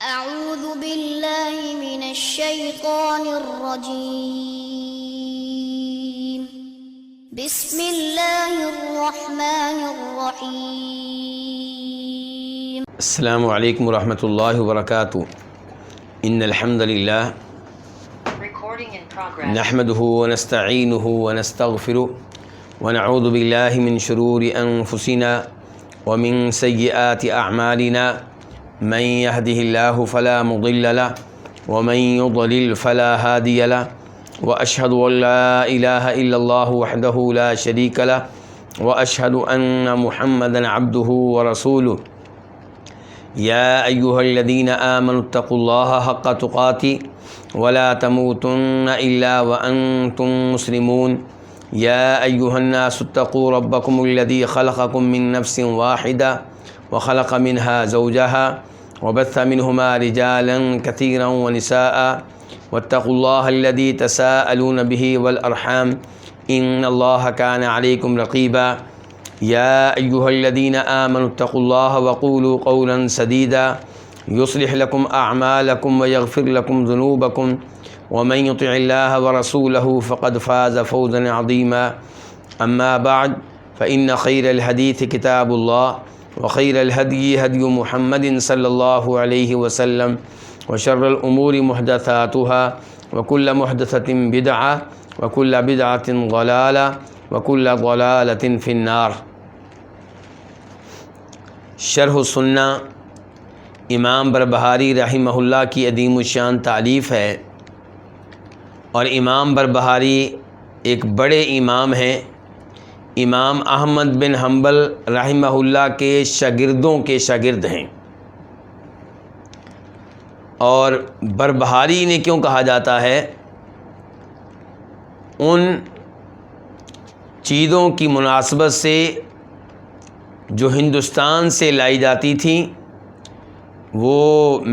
أعوذ بالله من الشيطان الرجيم بسم الله الرحمن الرحيم السلام علیکم ورحمۃ اللہ وبرکاتہ ان الحمد للہ نحمده ونستعینه ونستغفره ونعوذ باللہ من شرور انفسنا ومن سیئات اعمالنا من يهده الله فلا مضل له ومن يضلل فلا هادي له واشهد ان لا اله الا الله وحده لا شريك له واشهد ان محمدا عبده ورسوله يا أيها الذين آمنوا اتقوا الله حق تقاته ولا تموتن إلا وأنتم مسلمون يا أيها الناس اتقوا ربكم الذي خلقكم من نفس واحدة وخلق منها زوجها وبث منهما رجالا كثيرا ونساء واتقوا الله الذي تساءلون به والأرحام إن الله كان عليكم رقيبا يا أيها الذين آمنوا اتقوا الله وقولوا قولا سديدا يصلح لكم أعمالكم ويغفر لكم ذنوبكم ومن يطع الله ورسوله فقد فاز فوزا عظيما أما بعد فإن خير الحديث كتاب الله وخير الهدي هدي محمد صلى الله عليه وسلم وشر الأمور محدثاتها وكل محدثة بدعة وكل بدعة ضلالة وكل ضلالة في النار۔ شرح السنہ امام بربہاری رحمہ اللہ کی عظیم الشان تالیف ہے، اور امام بربہاری ایک بڑے امام ہیں، امام احمد بن حنبل رحمہ اللہ کے شاگردوں کے شاگرد ہیں۔ اور بربہاری نے کیوں کہا جاتا ہے؟ ان چیزوں کی مناسبت سے جو ہندوستان سے لائی جاتی تھیں، وہ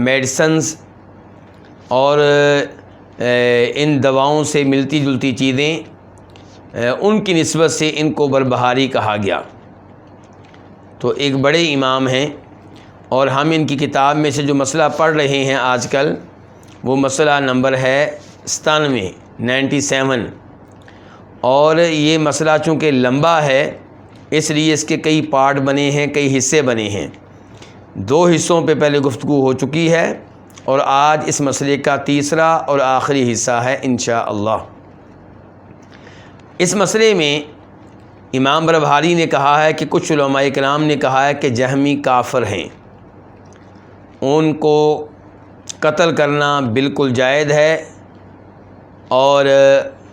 میڈیسنز اور ان دواؤں سے ملتی جلتی چیزیں، ان کی نسبت سے ان کو بربہاری کہا گیا۔ تو ایک بڑے امام ہیں، اور ہم ان کی کتاب میں سے جو مسئلہ پڑھ رہے ہیں آج کل، وہ مسئلہ نمبر ہے 97 اور یہ مسئلہ چونکہ لمبا ہے، اس لیے اس کے کئی پارٹ بنے ہیں، کئی حصے بنے ہیں۔ 2 حصوں پہ پہلے گفتگو ہو چکی ہے، اور آج اس مسئلے کا تیسرا اور آخری حصہ ہے انشاءاللہ۔ اس مسئلے میں امام بربہاری نے کہا ہے کہ کچھ علماء کرام نے کہا ہے کہ جہمی کافر ہیں، ان کو قتل کرنا بالکل جائز ہے، اور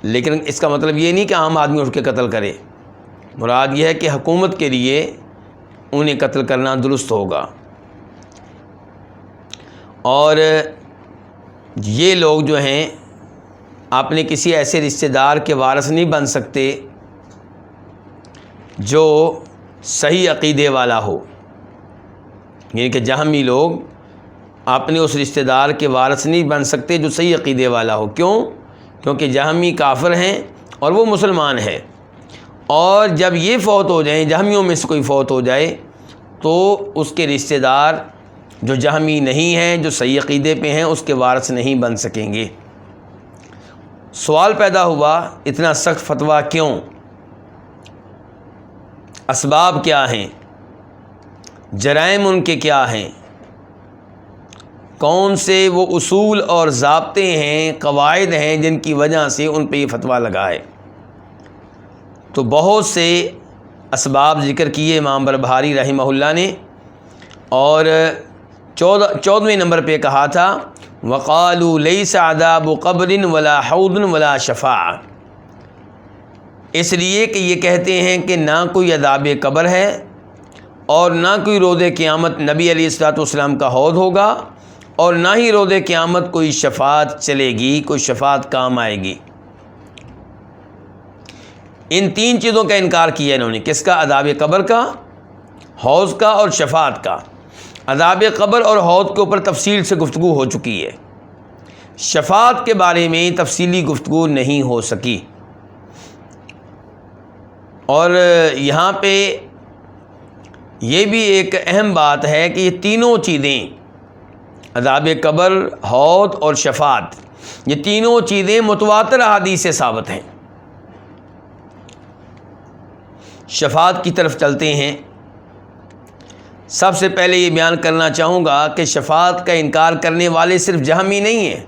لیکن اس کا مطلب یہ نہیں کہ عام آدمی اٹھ کے قتل کرے، مراد یہ ہے کہ حکومت کے لیے انہیں قتل کرنا درست ہوگا۔ اور یہ لوگ جو ہیں اپنے کسی ایسے رشتہ دار کے وارث نہیں بن سکتے جو صحیح عقیدے والا ہو، یعنی کہ جہمی لوگ اپنے اس رشتہ دار کے وارث نہیں بن سکتے جو صحیح عقیدے والا ہو۔ کیوں؟ کیونکہ جہمی کافر ہیں اور وہ مسلمان ہے، اور جب یہ فوت ہو جائیں، جہمیوں میں سے کوئی فوت ہو جائے، تو اس کے رشتہ دار جو جہمی نہیں ہیں، جو صحیح عقیدے پہ ہیں، اس کے وارث نہیں بن سکیں گے۔ سوال پیدا ہوا، اتنا سخت فتویٰ کیوں؟ اسباب کیا ہیں؟ جرائم ان کے کیا ہیں؟ کون سے وہ اصول اور ضابطے ہیں، قواعد ہیں، جن کی وجہ سے ان پہ یہ فتویٰ لگا ہے؟ تو بہت سے اسباب ذکر کیے امام بربہاری رحمہ اللہ نے، اور 14ویں نمبر پہ کہا تھا وَقَالُوا لَيْسَ عَذَابُ قَبْرٍ وَلَا حَوْضٍ وَلَا شَفَاعَةٍ، اس لیے کہ یہ کہتے ہیں کہ نہ کوئی عذاب قبر ہے، اور نہ کوئی روز قیامت نبی علیہ الصلوۃ والسلام کا حوض ہوگا، اور نہ ہی روز قیامت کوئی شفاعت چلے گی، کوئی شفاعت کام آئے گی۔ ان 3 چیزوں کا انکار کیا انہوں نے، کس کا؟ عذاب قبر کا، حوض کا، اور شفاعت کا۔ عذاب قبر اور حوض کے اوپر تفصیل سے گفتگو ہو چکی ہے، شفاعت کے بارے میں تفصیلی گفتگو نہیں ہو سکی۔ اور یہاں پہ یہ بھی ایک اہم بات ہے کہ یہ تینوں چیزیں عذاب قبر، حوض اور شفاعت، یہ تینوں چیزیں متواتر احادیث سے ثابت ہیں۔ شفاعت کی طرف چلتے ہیں۔ سب سے پہلے یہ بیان کرنا چاہوں گا کہ شفاعت کا انکار کرنے والے صرف جہمی نہیں ہیں،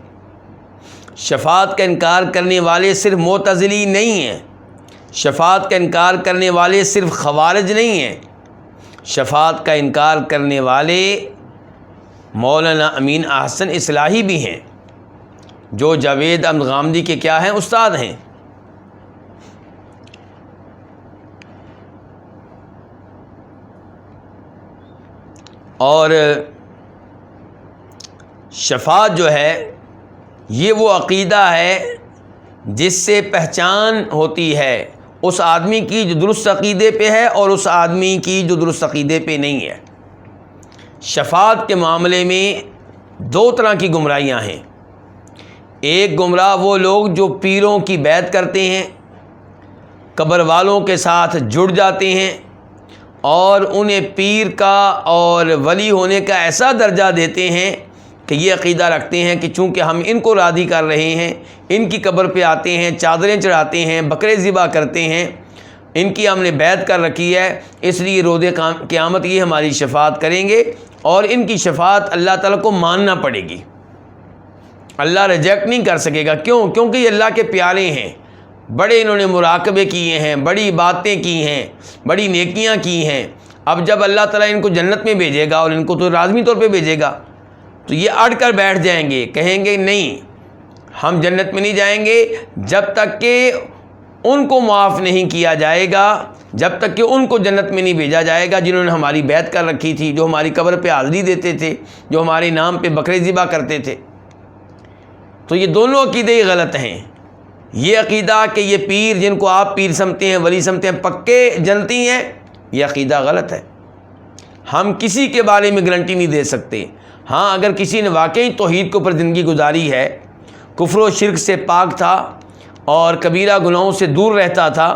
شفاعت کا انکار کرنے والے صرف معتزلی نہیں ہیں، شفاعت کا انکار کرنے والے صرف خوارج نہیں ہیں، شفاعت کا انکار کرنے والے مولانا امین احسن اصلاحی بھی ہیں، جو جاوید احمد غامدی کے کیا ہیں؟ استاد ہیں۔ اور شفاعت جو ہے یہ وہ عقیدہ ہے جس سے پہچان ہوتی ہے اس آدمی کی جو درست عقیدے پہ ہے اور اس آدمی کی جو درست عقیدے پہ نہیں ہے۔ شفاعت کے معاملے میں دو طرح کی گمراہیاں ہیں۔ ایک گمراہ وہ لوگ جو پیروں کی بیعت کرتے ہیں، قبر والوں کے ساتھ جڑ جاتے ہیں اور انہیں پیر کا اور ولی ہونے کا ایسا درجہ دیتے ہیں کہ یہ عقیدہ رکھتے ہیں کہ چونکہ ہم ان کو راضی کر رہے ہیں، ان کی قبر پہ آتے ہیں، چادریں چڑھاتے ہیں، بکرے ذبح کرتے ہیں، ان کی ہم نے بیعت کر رکھی ہے، اس لیے روز قیامت یہ ہماری شفاعت کریں گے اور ان کی شفاعت اللہ تعالیٰ کو ماننا پڑے گی، اللہ ریجیکٹ نہیں کر سکے گا۔ کیوں؟ کیونکہ یہ اللہ کے پیارے ہیں، بڑے انہوں نے مراقبے کیے ہیں، بڑی باتیں کی ہیں، بڑی نیکیاں کی ہیں۔ اب جب اللہ تعالیٰ ان کو جنت میں بھیجے گا اور ان کو تو لازمی طور پہ بھیجے گا تو یہ اڑ کر بیٹھ جائیں گے، کہیں گے نہیں ہم جنت میں نہیں جائیں گے جب تک کہ ان کو معاف نہیں کیا جائے گا، جب تک کہ ان کو جنت میں نہیں بھیجا جائے گا جنہوں نے ہماری بیعت کر رکھی تھی، جو ہماری قبر پہ حاضری دیتے تھے، جو ہمارے نام پہ بکرے ذبح کرتے تھے۔ تو یہ دونوں عقیدے غلط ہیں۔ یہ عقیدہ کہ یہ پیر جن کو آپ پیر سمجھتے ہیں، ولی سمجھتے ہیں، پکے جنتی ہیں، یہ عقیدہ غلط ہے۔ ہم کسی کے بارے میں گارنٹی نہیں دے سکتے۔ ہاں اگر کسی نے واقعی توحید کے اوپر زندگی گزاری ہے، کفر و شرک سے پاک تھا اور کبیرہ گناہوں سے دور رہتا تھا،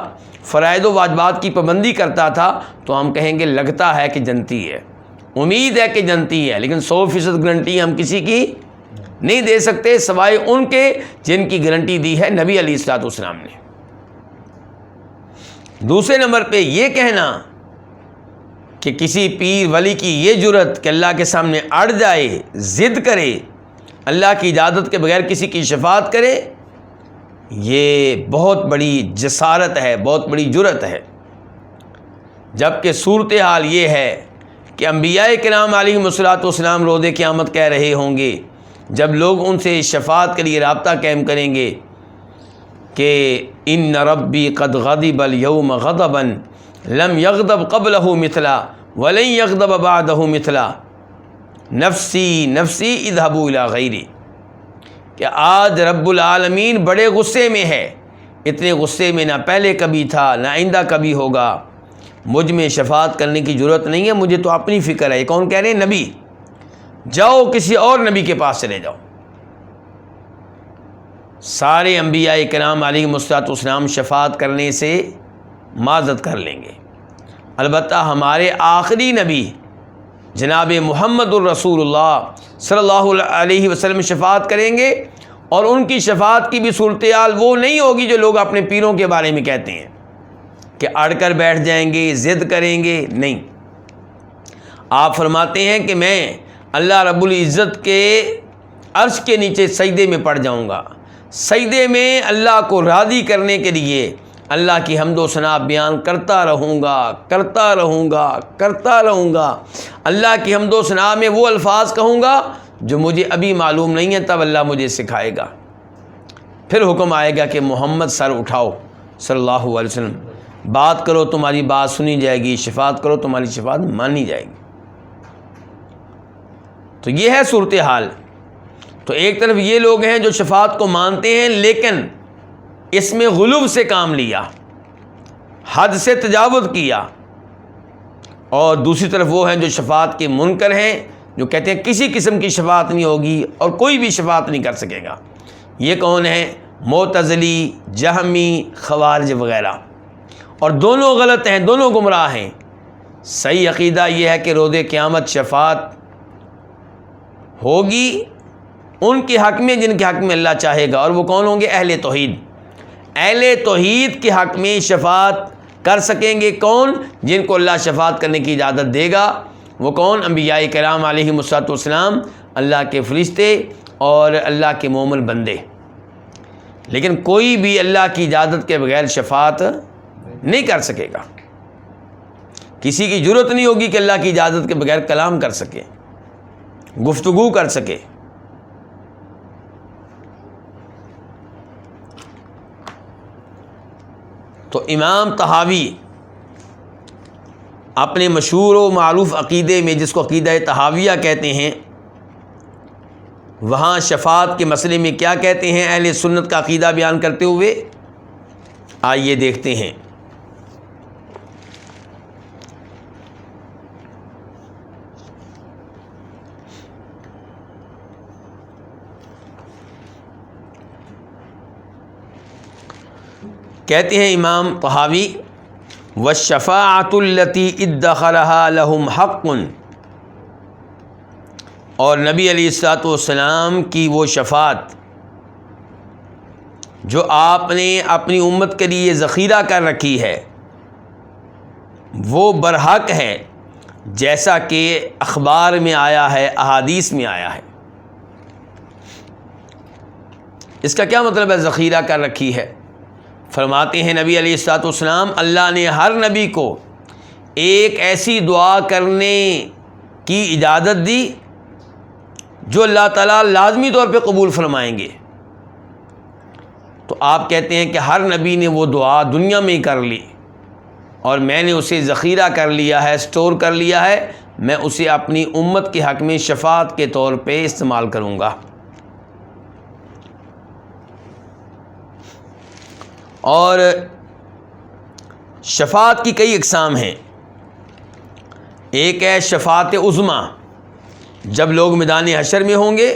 فرائض و واجبات کی پابندی کرتا تھا، تو ہم کہیں گے لگتا ہے کہ جنتی ہے، امید ہے کہ جنتی ہے، لیکن 100% گارنٹی ہم کسی کی نہیں دے سکتے سوائے ان کے جن کی گارنٹی دی ہے نبی علیہ الصلوۃ والسلام نے۔ دوسرے نمبر پہ یہ کہنا کہ کسی پیر ولی کی یہ جرت کہ اللہ کے سامنے اڑ جائے، ضد کرے، اللہ کی اجازت کے بغیر کسی کی شفاعت کرے، یہ بہت بڑی جسارت ہے، بہت بڑی جرت ہے۔ جبکہ صورتحال یہ ہے کہ انبیاء کرام علیہم الصلوۃ والسلام روز قیامت کہہ رہے ہوں گے جب لوگ ان سے شفاعت کے لیے رابطہ قائم کریں گے کہ ان ربی قد غضب الیوم غضبا لم یغضب قبلہ مثلا ولن یغضب بعدہ مثلا نفسی نفسی اذهبوا الی غیری، کہ آج رب العالمین بڑے غصے میں ہے، اتنے غصے میں نہ پہلے کبھی تھا نہ آئندہ کبھی ہوگا، مجھ میں شفاعت کرنے کی ضرورت نہیں ہے، مجھے تو اپنی فکر ہے۔ یہ کون کہہ رہے ہیں؟ نبی۔ جاؤ کسی اور نبی کے پاس چلے جاؤ۔ سارے انبیاء کرام علیہم السلام شفاعت کرنے سے معذرت کر لیں گے، البتہ ہمارے آخری نبی جناب محمد الرسول اللہ صلی اللہ علیہ وسلم شفاعت کریں گے، اور ان کی شفاعت کی بھی صورتحال وہ نہیں ہوگی جو لوگ اپنے پیروں کے بارے میں کہتے ہیں کہ اڑ کر بیٹھ جائیں گے، ضد کریں گے۔ نہیں، آپ فرماتے ہیں کہ میں اللہ رب العزت کے عرش کے نیچے سجدے میں پڑ جاؤں گا، سجدے میں اللہ کو راضی کرنے کے لیے اللہ کی حمد و ثنا بیان کرتا رہوں گا، کرتا رہوں گا، کرتا رہوں گا۔ اللہ کی حمد و ثنا میں وہ الفاظ کہوں گا جو مجھے ابھی معلوم نہیں ہے، تب اللہ مجھے سکھائے گا۔ پھر حکم آئے گا کہ محمد سر اٹھاؤ صلی اللہ علیہ وسلم، بات کرو تمہاری بات سنی جائے گی، شفاعت کرو تمہاری شفاعت مانی جائے گی۔ تو یہ ہے صورتحال۔ تو ایک طرف یہ لوگ ہیں جو شفاعت کو مانتے ہیں لیکن اس میں غلو سے کام لیا، حد سے تجاوز کیا، اور دوسری طرف وہ ہیں جو شفاعت کے منکر ہیں، جو کہتے ہیں کسی قسم کی شفاعت نہیں ہوگی اور کوئی بھی شفاعت نہیں کر سکے گا۔ یہ کون ہیں؟ معتزلی، جہمی، خوارج وغیرہ، اور دونوں غلط ہیں، دونوں گمراہ ہیں۔ صحیح عقیدہ یہ ہے کہ روز قیامت شفاعت ہوگی ان کے حق میں جن کے حق میں اللہ چاہے گا، اور وہ کون ہوں گے؟ اہل توحید۔ اہل توحید کے حق میں شفاعت کر سکیں گے کون؟ جن کو اللہ شفاعت کرنے کی اجازت دے گا۔ وہ کون؟ انبیاء کرام علیہم السلام، اللہ کے فرشتے اور اللہ کے مومن بندے۔ لیکن کوئی بھی اللہ کی اجازت کے بغیر شفاعت نہیں کر سکے گا۔ کسی کی ضرورت نہیں ہوگی کہ اللہ کی اجازت کے بغیر کلام کر سکے، گفتگو کر سکے۔ تو امام طحاوی اپنے مشہور و معروف عقیدے میں، جس کو عقیدہ طحاویہ کہتے ہیں، وہاں شفاعت کے مسئلے میں کیا کہتے ہیں اہل سنت کا عقیدہ بیان کرتے ہوئے؟ آئیے دیکھتے ہیں۔ کہتے ہیں امام طحاوی: وَالشَّفَاعَةُ الَّتِي ادَّخَرَهَا لَهُمْ حَقٌّ، اور نبی علیہ الصلوۃ والسلام کی وہ شفاعت جو آپ نے اپنی امت کے لیے ذخیرہ کر رکھی ہے، وہ برحق ہے، جیسا کہ اخبار میں آیا ہے، احادیث میں آیا ہے۔ اس کا کیا مطلب ہے ذخیرہ کر رکھی ہے؟ فرماتے ہیں نبی علیہ الصلوۃ والسلام، اللہ نے ہر نبی کو ایک ایسی دعا کرنے کی اجازت دی جو اللہ تعالیٰ لازمی طور پہ قبول فرمائیں گے۔ تو آپ کہتے ہیں کہ ہر نبی نے وہ دعا دنیا میں ہی کر لی، اور میں نے اسے ذخیرہ کر لیا ہے، سٹور کر لیا ہے، میں اسے اپنی امت کے حق میں شفاعت کے طور پہ استعمال کروں گا۔ اور شفاعت کی کئی اقسام ہیں۔ ایک ہے شفاعت عظمیٰ، جب لوگ میدان حشر میں ہوں گے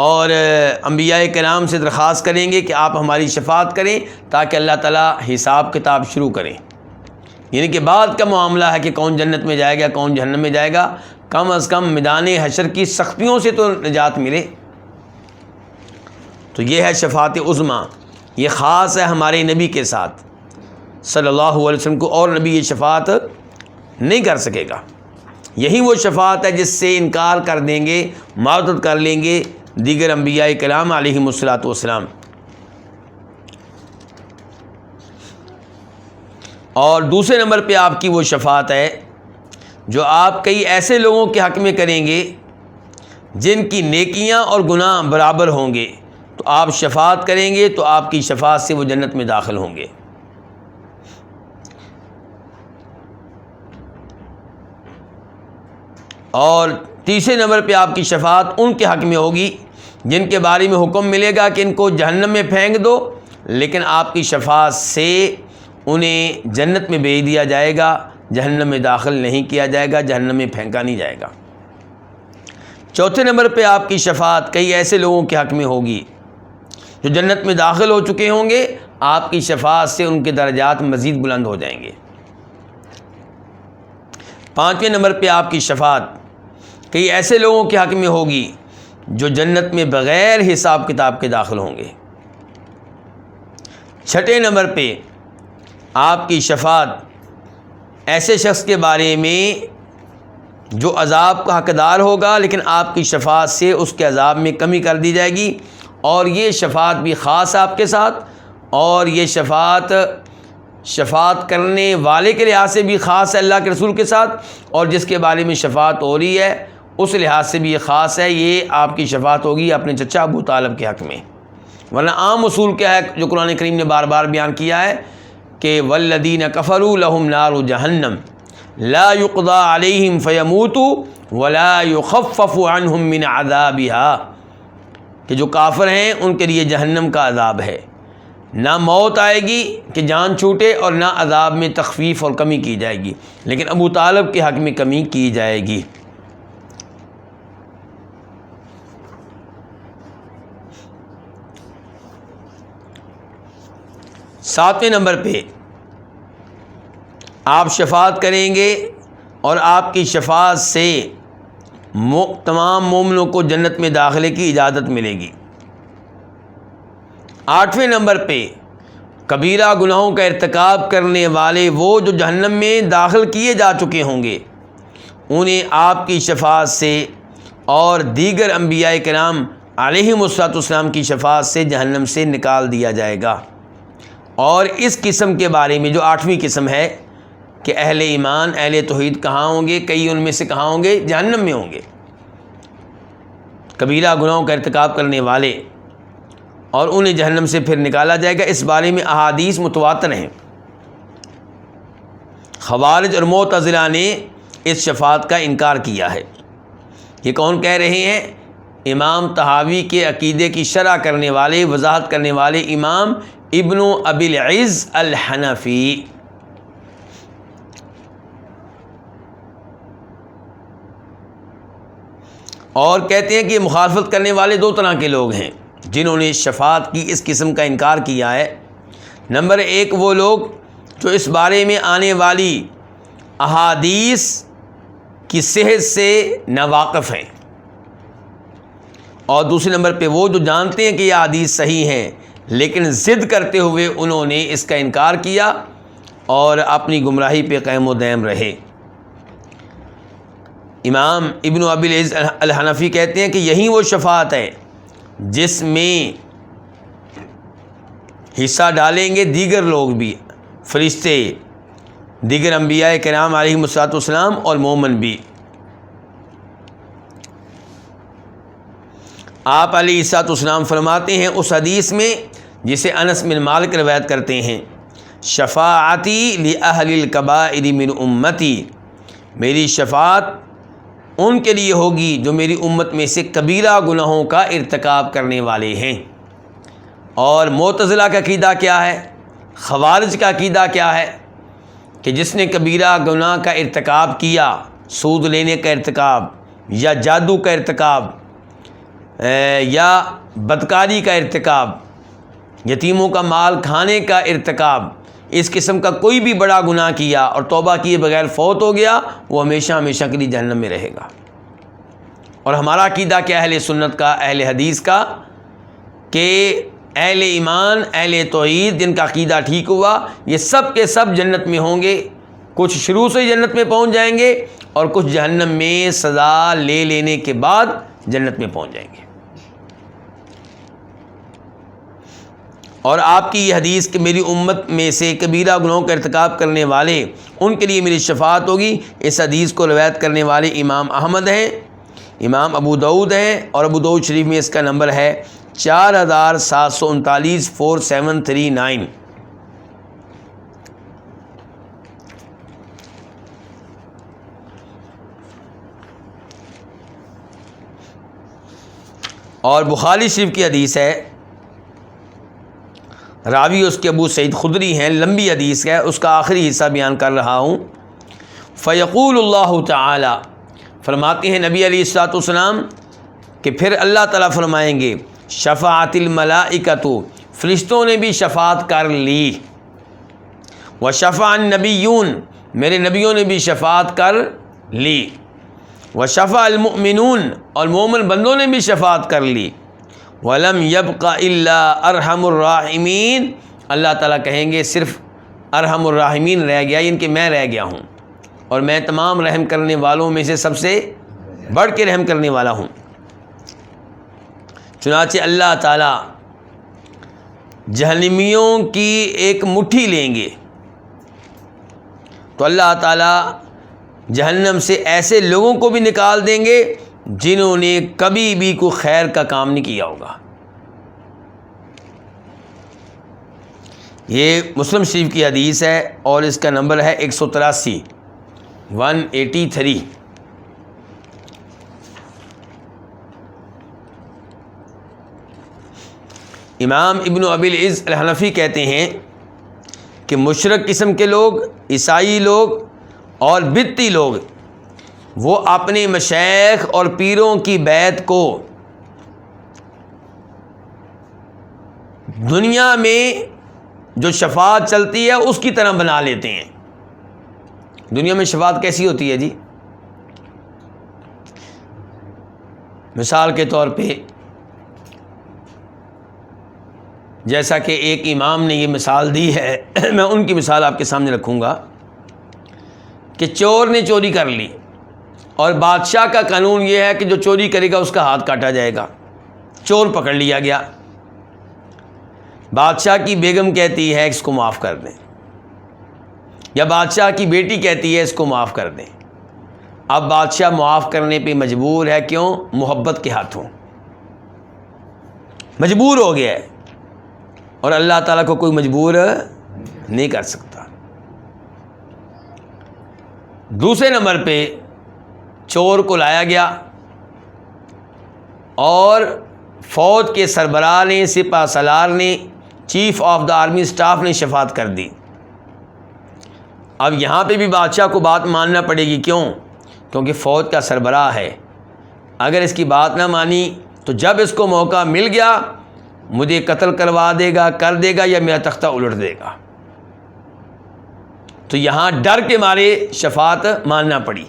اور انبیاء کرام سے درخواست کریں گے کہ آپ ہماری شفاعت کریں تاکہ اللہ تعالیٰ حساب کتاب شروع کریں، یعنی کہ بعد کا معاملہ ہے کہ کون جنت میں جائے گا کون جہنم میں جائے گا، کم از کم میدان حشر کی سختیوں سے تو نجات ملے۔ تو یہ ہے شفاعت عظمیٰ، یہ خاص ہے ہمارے نبی کے ساتھ صلی اللہ علیہ وسلم کو، اور نبی یہ شفاعت نہیں کر سکے گا۔ یہی وہ شفاعت ہے جس سے انکار کر دیں گے، معذرت کر لیں گے دیگر انبیاء کرام علیہم السلام۔ اور دوسرے نمبر پہ آپ کی وہ شفاعت ہے جو آپ کئی ایسے لوگوں کے حق میں کریں گے جن کی نیکیاں اور گناہ برابر ہوں گے، تو آپ شفاعت کریں گے تو آپ کی شفاعت سے وہ جنت میں داخل ہوں گے۔ اور تیسرے نمبر پہ آپ کی شفاعت ان کے حق میں ہوگی جن کے بارے میں حکم ملے گا کہ ان کو جہنم میں پھینک دو، لیکن آپ کی شفاعت سے انہیں جنت میں بھیج دیا جائے گا، جہنم میں داخل نہیں کیا جائے گا، جہنم میں پھینکا نہیں جائے گا۔ چوتھے نمبر پہ آپ کی شفاعت کئی ایسے لوگوں کے حق میں ہوگی جو جنت میں داخل ہو چکے ہوں گے، آپ کی شفاعت سے ان کے درجات مزید بلند ہو جائیں گے۔ پانچویں نمبر پہ آپ کی شفاعت کئی ایسے لوگوں کے حق میں ہوگی جو جنت میں بغیر حساب کتاب کے داخل ہوں گے۔ چھٹے نمبر پہ آپ کی شفاعت ایسے شخص کے بارے میں جو عذاب کا حقدار ہوگا، لیکن آپ کی شفاعت سے اس کے عذاب میں کمی کر دی جائے گی، اور یہ شفاعت بھی خاص آپ کے ساتھ، اور یہ شفاعت کرنے والے کے لحاظ سے بھی خاص ہے اللہ کے رسول کے ساتھ، اور جس کے بارے میں شفاعت ہو رہی ہے اس لحاظ سے بھی یہ خاص ہے۔ یہ آپ کی شفاعت ہوگی اپنے چچا ابو طالب کے حق میں، ورنہ عام اصول کیا ہے جو قرآن کریم نے بار بار بیان کیا ہے کہ والذین کفروا لہم نار جہنم لا یقضی علیہم فیموتوا ولا یخفف عنہم من عذابها، کہ جو کافر ہیں ان کے لیے جہنم کا عذاب ہے، نہ موت آئے گی کہ جان چھوٹے اور نہ عذاب میں تخفیف اور کمی کی جائے گی، لیکن ابو طالب کے حق میں کمی کی جائے گی۔ ساتویں نمبر پہ آپ شفاعت کریں گے اور آپ کی شفاعت سے تمام مومنوں کو جنت میں داخلے کی اجازت ملے گی۔ 8ویں نمبر پہ کبیرہ گناہوں کا ارتکاب کرنے والے وہ جو جہنم میں داخل کیے جا چکے ہوں گے، انہیں آپ کی شفاعت سے اور دیگر انبیاء کرام علیہم السلام کی شفاعت سے جہنم سے نکال دیا جائے گا۔ اور اس قسم کے بارے میں جو 8ویں قسم ہے کہ اہل ایمان اہل توحید کہاں ہوں گے، کئی ان میں سے کہاں ہوں گے، جہنم میں ہوں گے، کبیرہ گناہوں کا ارتکاب کرنے والے، اور انہیں جہنم سے پھر نکالا جائے گا۔ اس بارے میں احادیث متواتر ہیں۔ خوارج اور معتزلہ نے اس شفاعت کا انکار کیا ہے۔ یہ کون کہہ رہے ہیں؟ امام طحاوی کے عقیدے کی شرح کرنے والے، وضاحت کرنے والے امام ابن ابی العز الحنفی۔ اور کہتے ہیں کہ مخالفت کرنے والے 2 طرح کے لوگ ہیں جنہوں نے شفاعت کی اس قسم کا انکار کیا ہے۔ نمبر 1 وہ لوگ جو اس بارے میں آنے والی احادیث کی صحت سے ناواقف ہیں، اور دوسرے نمبر پہ وہ جو جانتے ہیں کہ یہ احادیث صحیح ہیں لیکن ضد کرتے ہوئے انہوں نے اس کا انکار کیا اور اپنی گمراہی پہ قائم و دائم رہے۔ امام ابن ابی العز الحنفی کہتے ہیں کہ یہی وہ شفاعت ہے جس میں حصہ ڈالیں گے دیگر لوگ بھی، فرشتے، دیگر انبیاء کرام علیہم السلام اور مومن بھی۔ آپ علیہ السلام فرماتے ہیں اس حدیث میں جسے انس بن مالک روایت کرتے ہیں، شفاعتی لأہل الکبائر من امتی، میری شفاعت ان کے لیے ہوگی جو میری امت میں سے کبیرہ گناہوں کا ارتکاب کرنے والے ہیں۔ اور معتزلہ کا عقیدہ کیا ہے، خوارج کا عقیدہ کیا ہے کہ جس نے کبیرہ گناہ کا ارتکاب کیا، سود لینے کا ارتکاب یا جادو کا ارتکاب یا بدکاری کا ارتکاب، یتیموں کا مال کھانے کا ارتکاب، اس قسم کا کوئی بھی بڑا گناہ کیا اور توبہ کیے بغیر فوت ہو گیا، وہ ہمیشہ ہمیشہ کے لیے جہنم میں رہے گا۔ اور ہمارا عقیدہ کیا اہل سنت کا، اہل حدیث کا، کہ اہل ایمان اہل توحید جن کا عقیدہ ٹھیک ہوا یہ سب کے سب جنت میں ہوں گے، کچھ شروع سے جنت میں پہنچ جائیں گے اور کچھ جہنم میں سزا لے لینے کے بعد جنت میں پہنچ جائیں گے۔ اور آپ کی یہ حدیث کہ میری امت میں سے کبیرہ گناہوں کا ارتکاب کرنے والے ان کے لیے میری شفاعت ہوگی، اس حدیث کو روایت کرنے والے امام احمد ہیں، امام ابو داؤد ہیں، اور ابو داؤد شریف میں اس کا نمبر ہے 4739 4739۔ اور بخاری شریف کی حدیث ہے، راوی اس کے ابو سعید خدری ہیں، لمبی حدیث ہے، اس کا آخری حصہ بیان کر رہا ہوں۔ فیقول اللہ تعالی، فرماتے ہیں نبی علیہ الصلوۃ والسلام کہ پھر اللہ تعالیٰ فرمائیں گے، شفاعت الملائکۃ، فرشتوں نے بھی شفاعت کر لی، وشفع النبیون، میرے نبیوں نے بھی شفاعت کر لی، وشفع المؤمنون، اور مومن بندوں نے بھی شفاعت کر لی، وَلَمْ يَبْقَ إِلَّا أَرْحَمُ الرَّاحِمِينَ، اللہ تعالیٰ کہیں گے صرف ارحم الراحمین رہ گیا، ان کہ میں رہ گیا ہوں اور میں تمام رحم کرنے والوں میں سے سب سے بڑھ کے رحم کرنے والا ہوں۔ چنانچہ اللہ تعالیٰ جہنمیوں کی ایک مٹھی لیں گے تو اللہ تعالیٰ جہنم سے ایسے لوگوں کو بھی نکال دیں گے جنہوں نے کبھی بھی کوئی خیر کا کام نہیں کیا ہوگا۔ یہ مسلم شریف کی حدیث ہے اور اس کا نمبر ہے 183 183۔ امام ابن ابی العز الحنفی کہتے ہیں کہ مشرک قسم کے لوگ، عیسائی لوگ اور بدعتی لوگ، وہ اپنے مشائخ اور پیروں کی بیعت کو دنیا میں جو شفاعت چلتی ہے اس کی طرح بنا لیتے ہیں۔ دنیا میں شفاعت کیسی ہوتی ہے جی؟ مثال کے طور پہ جیسا کہ ایک امام نے یہ مثال دی ہے، میں ان کی مثال آپ کے سامنے رکھوں گا کہ چور نے چوری کر لی اور بادشاہ کا قانون یہ ہے کہ جو چوری کرے گا اس کا ہاتھ کاٹا جائے گا۔ چور پکڑ لیا گیا، بادشاہ کی بیگم کہتی ہے اس کو معاف کر دیں، یا بادشاہ کی بیٹی کہتی ہے اس کو معاف کر دیں۔ اب بادشاہ معاف کرنے پہ مجبور ہے، کیوں؟ محبت کے ہاتھوں مجبور ہو گیا ہے، اور اللہ تعالیٰ کو کوئی مجبور نہیں کر سکتا۔ دوسرے نمبر پہ چور کو لایا گیا اور فوج کے سربراہ نے، سپہ سالار نے، chief of the army staff نے شفاعت کر دی۔ اب یہاں پہ بھی بادشاہ کو بات ماننا پڑے گی، کیوں؟ کیونکہ فوج کا سربراہ ہے، اگر اس کی بات نہ مانی تو جب اس کو موقع مل گیا مجھے قتل کروا دے گا، کر دے گا، یا میرا تختہ الٹ دے گا۔ تو یہاں ڈر کے مارے شفاعت ماننا پڑی۔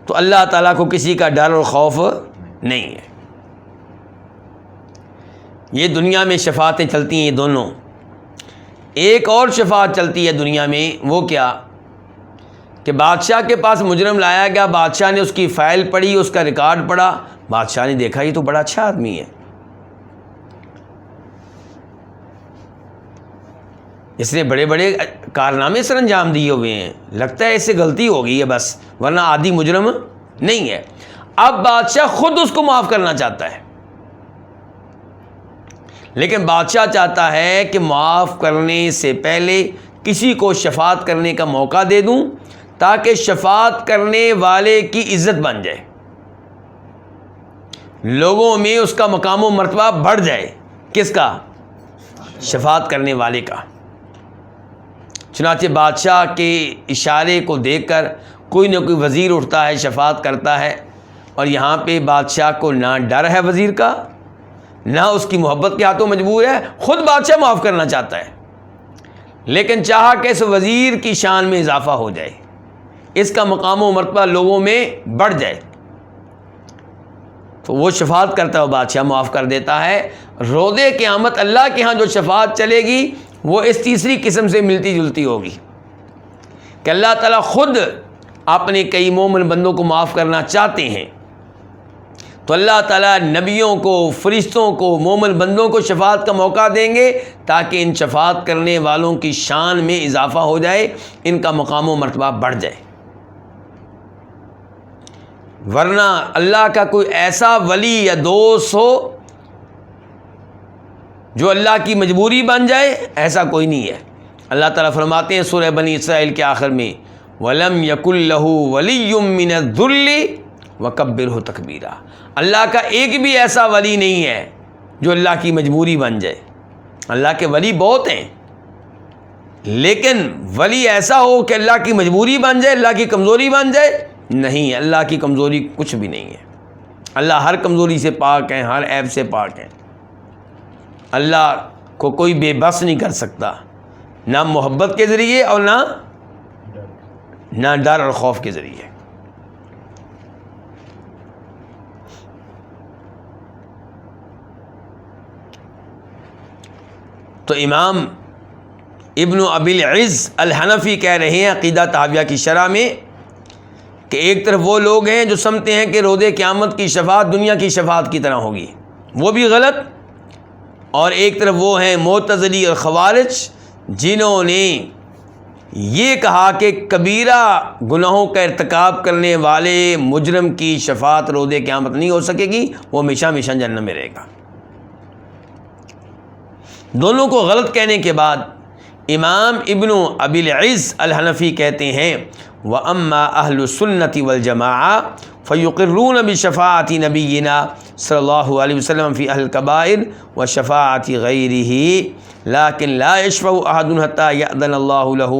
تو اللہ تعالیٰ کو کسی کا ڈر اور خوف نہیں ہے۔ یہ دنیا میں شفاعتیں چلتی ہیں، یہ دونوں۔ ایک اور شفاعت چلتی ہے دنیا میں، وہ کیا کہ بادشاہ کے پاس مجرم لایا گیا، بادشاہ نے اس کی فائل پڑھی، اس کا ریکارڈ پڑھا، بادشاہ نے دیکھا یہ تو بڑا اچھا آدمی ہے، اس نے بڑے بڑے کارنامے سر انجام دیے ہوئے ہیں، لگتا ہے اس سے غلطی ہو گئی ہے بس، ورنہ عادی مجرم نہیں ہے۔ اب بادشاہ خود اس کو معاف کرنا چاہتا ہے، لیکن بادشاہ چاہتا ہے کہ معاف کرنے سے پہلے کسی کو شفاعت کرنے کا موقع دے دوں تاکہ شفاعت کرنے والے کی عزت بن جائے، لوگوں میں اس کا مقام و مرتبہ بڑھ جائے۔ کس کا؟ شفاعت کرنے والے کا۔ چنانچہ بادشاہ کے اشارے کو دیکھ کر کوئی نہ کوئی وزیر اٹھتا ہے، شفاعت کرتا ہے، اور یہاں پہ بادشاہ کو نہ ڈر ہے وزیر کا، نہ اس کی محبت کے ہاتھوں مجبور ہے، خود بادشاہ معاف کرنا چاہتا ہے، لیکن چاہا کہ اس وزیر کی شان میں اضافہ ہو جائے، اس کا مقام و مرتبہ لوگوں میں بڑھ جائے، تو وہ شفاعت کرتا ہے، بادشاہ معاف کر دیتا ہے۔ روز قیامت اللہ کے ہاں جو شفاعت چلے گی وہ اس تیسری قسم سے ملتی جلتی ہوگی کہ اللہ تعالیٰ خود اپنے کئی مومن بندوں کو معاف کرنا چاہتے ہیں، تو اللہ تعالیٰ نبیوں کو، فرشتوں کو، مومن بندوں کو شفاعت کا موقع دیں گے تاکہ ان شفاعت کرنے والوں کی شان میں اضافہ ہو جائے، ان کا مقام و مرتبہ بڑھ جائے۔ ورنہ اللہ کا کوئی ایسا ولی یا دوست ہو جو اللہ کی مجبوری بن جائے، ایسا کوئی نہیں ہے۔ اللہ تعالیٰ فرماتے ہیں سورہ بنی اسرائیل کے آخر میں وَلَمْ يَكُنْ لَهُ وَلِيٌّ مِّنَ الذُّلِّ وَكَبِّرْهُ تَكْبِيرًا۔ اللہ کا ایک بھی ایسا ولی نہیں ہے جو اللہ کی مجبوری بن جائے۔ اللہ کے ولی بہت ہیں، لیکن ولی ایسا ہو کہ اللہ کی مجبوری بن جائے، اللہ کی کمزوری بن جائے، نہیں، اللہ کی کمزوری کچھ بھی نہیں ہے۔ اللہ ہر کمزوری سے پاک ہیں، ہر عیب سے پاک ہیں۔ اللہ کو کوئی بے بس نہیں کر سکتا، نہ محبت کے ذریعے اور نہ ڈر اور خوف کے ذریعے۔ تو امام ابن ابی العز الحنفی کہہ رہے ہیں عقیدہ طحاویہ کی شرح میں کہ ایک طرف وہ لوگ ہیں جو سمجھتے ہیں کہ روز قیامت کی شفاعت دنیا کی شفاعت کی طرح ہوگی، وہ بھی غلط، اور ایک طرف وہ ہیں معتزلی اور خوارج جنہوں نے یہ کہا کہ کبیرہ گناہوں کا ارتکاب کرنے والے مجرم کی شفاعت روز قیامت نہیں ہو سکے گی، وہ ہمیشہ ہمیشہ جہنم میں رہے گا۔ دونوں کو غلط کہنے کے بعد امام ابن ابی العز الحنفی کہتے ہیں وَأَمَّا أَهْلُ السُّنَّةِ وَالْجَمَاعَةِ فَيُقِرُّونَ بِشَفَاعَةِ نَبِيِّنَا صلی اللہ علیہ وسلم فی اہل الکبائر وشفاعة غیرہ لیکن لا یشفع احد حتى یأذن اللہ له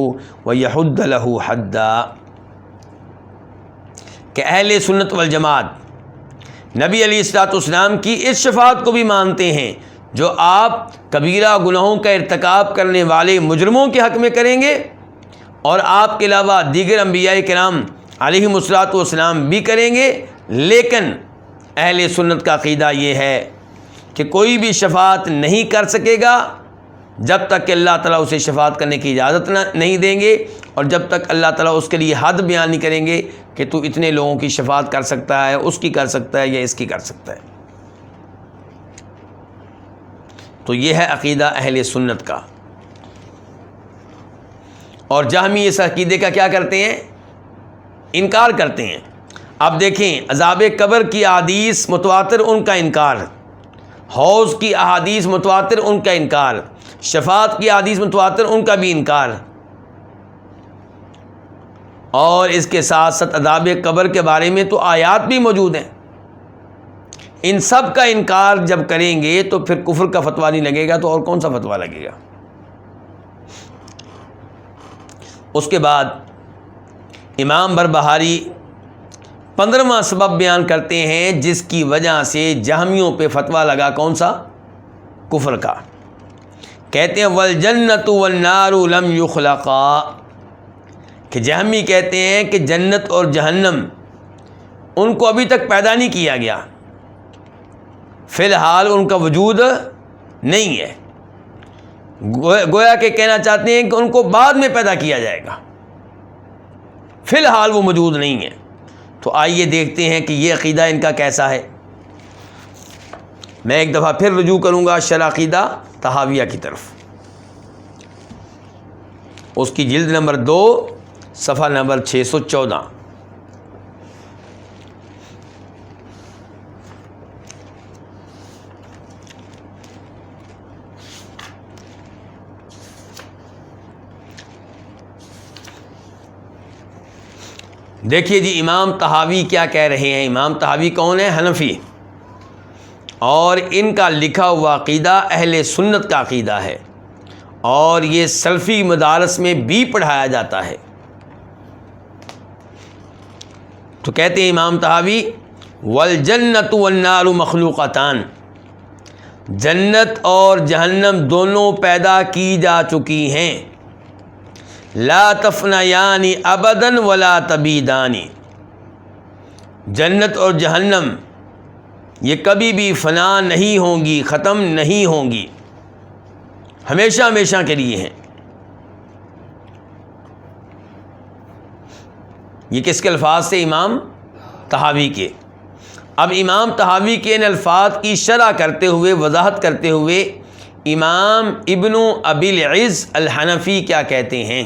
ویحد له حدا، کہ اہل سنت والجماعت نبی علیہ الصلوۃ والسلام کی اس شفاعت کو بھی مانتے ہیں جو آپ کبیرہ گناہوں کا ارتکاب کرنے والے مجرموں کے حق میں کریں گے، اور آپ کے علاوہ دیگر انبیاء کرام علیہم الصلوۃ والسلام بھی کریں گے، لیکن اہل سنت کا عقیدہ یہ ہے کہ کوئی بھی شفاعت نہیں کر سکے گا جب تک کہ اللہ تعالیٰ اسے شفاعت کرنے کی اجازت نہیں دیں گے، اور جب تک اللہ تعالیٰ اس کے لیے حد بیان نہیں کریں گے کہ تو اتنے لوگوں کی شفاعت کر سکتا ہے، اس کی کر سکتا ہے یا اس کی کر سکتا ہے۔ تو یہ ہے عقیدہ اہل سنت کا۔ اور جہمی اس عقیدے کا کیا کرتے ہیں؟ انکار کرتے ہیں۔ اب دیکھیں، عذاب قبر کی احادیث متواتر ان کا انکار، حوض کی احادیث متواتر ان کا انکار، شفاعت کی احادیث متواتر ان کا بھی انکار، اور اس کے ساتھ ساتھ عذاب قبر کے بارے میں تو آیات بھی موجود ہیں۔ ان سب کا انکار جب کریں گے تو پھر کفر کا فتویٰ نہیں لگے گا تو اور کون سا فتویٰ لگے گا؟ اس کے بعد امام بربہاری 15واں سبب بیان کرتے ہیں جس کی وجہ سے جہمیوں پہ فتویٰ لگا، کون سا؟ کفر کا۔ کہتے ہیں والجنت والنار لم یخلقا، کہ جہمی کہتے ہیں کہ جنت اور جہنم ان کو ابھی تک پیدا نہیں کیا گیا، فی الحال ان کا وجود نہیں ہے، گویا کہ کہنا چاہتے ہیں کہ ان کو بعد میں پیدا کیا جائے گا، فی الحال وہ موجود نہیں ہے۔ تو آئیے دیکھتے ہیں کہ یہ عقیدہ ان کا کیسا ہے۔ میں ایک دفعہ پھر رجوع کروں گا شرح عقیدہ طحاویہ کی طرف، اس کی جلد نمبر 2 صفحہ نمبر 614۔ دیکھیے جی امام طحاوی کیا کہہ رہے ہیں۔ امام طحاوی کون ہے؟ حنفی، اور ان کا لکھا ہوا عقیدہ اہل سنت کا عقیدہ ہے، اور یہ سلفی مدارس میں بھی پڑھایا جاتا ہے۔ تو کہتے ہیں امام طحاوی والجنت والنار مخلوقتان، جنت اور جہنم دونوں پیدا کی جا چکی ہیں، لا تفنیان ابدا ولا تبیدان، جنت اور جہنم یہ کبھی بھی فنا نہیں ہوں گی، ختم نہیں ہوں گی، ہمیشہ ہمیشہ کے لیے ہیں۔ یہ کس کے الفاظ سے؟ امام طحاوی کے۔ اب امام طحاوی کے ان الفاظ کی شرح کرتے ہوئے، وضاحت کرتے ہوئے، امام ابن ابی العز الحنفی کیا کہتے ہیں؟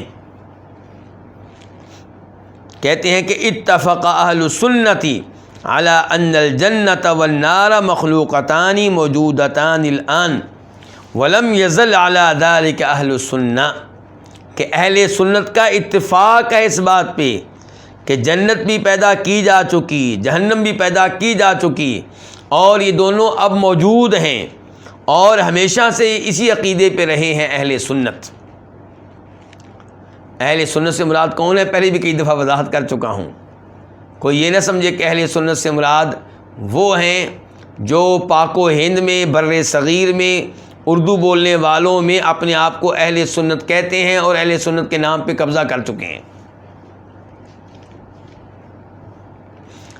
کہتے ہیں کہ اتفق اہل السنت علی ان الجنت والنار مخلوقتان موجودتان الان ولم یزل علی ذلک اہل السنہ، کہ اہل سنت کا اتفاق ہے اس بات پہ کہ جنت بھی پیدا کی جا چکی، جہنم بھی پیدا کی جا چکی، اور یہ دونوں اب موجود ہیں، اور ہمیشہ سے اسی عقیدے پہ رہے ہیں اہل سنت۔ اہل سنت سے مراد کون ہے؟ پہلے بھی کئی دفعہ وضاحت کر چکا ہوں، کوئی یہ نہ سمجھے کہ اہل سنت سے مراد وہ ہیں جو پاک و ہند میں، بر صغیر میں، اردو بولنے والوں میں اپنے آپ کو اہل سنت کہتے ہیں اور اہل سنت کے نام پہ قبضہ کر چکے ہیں۔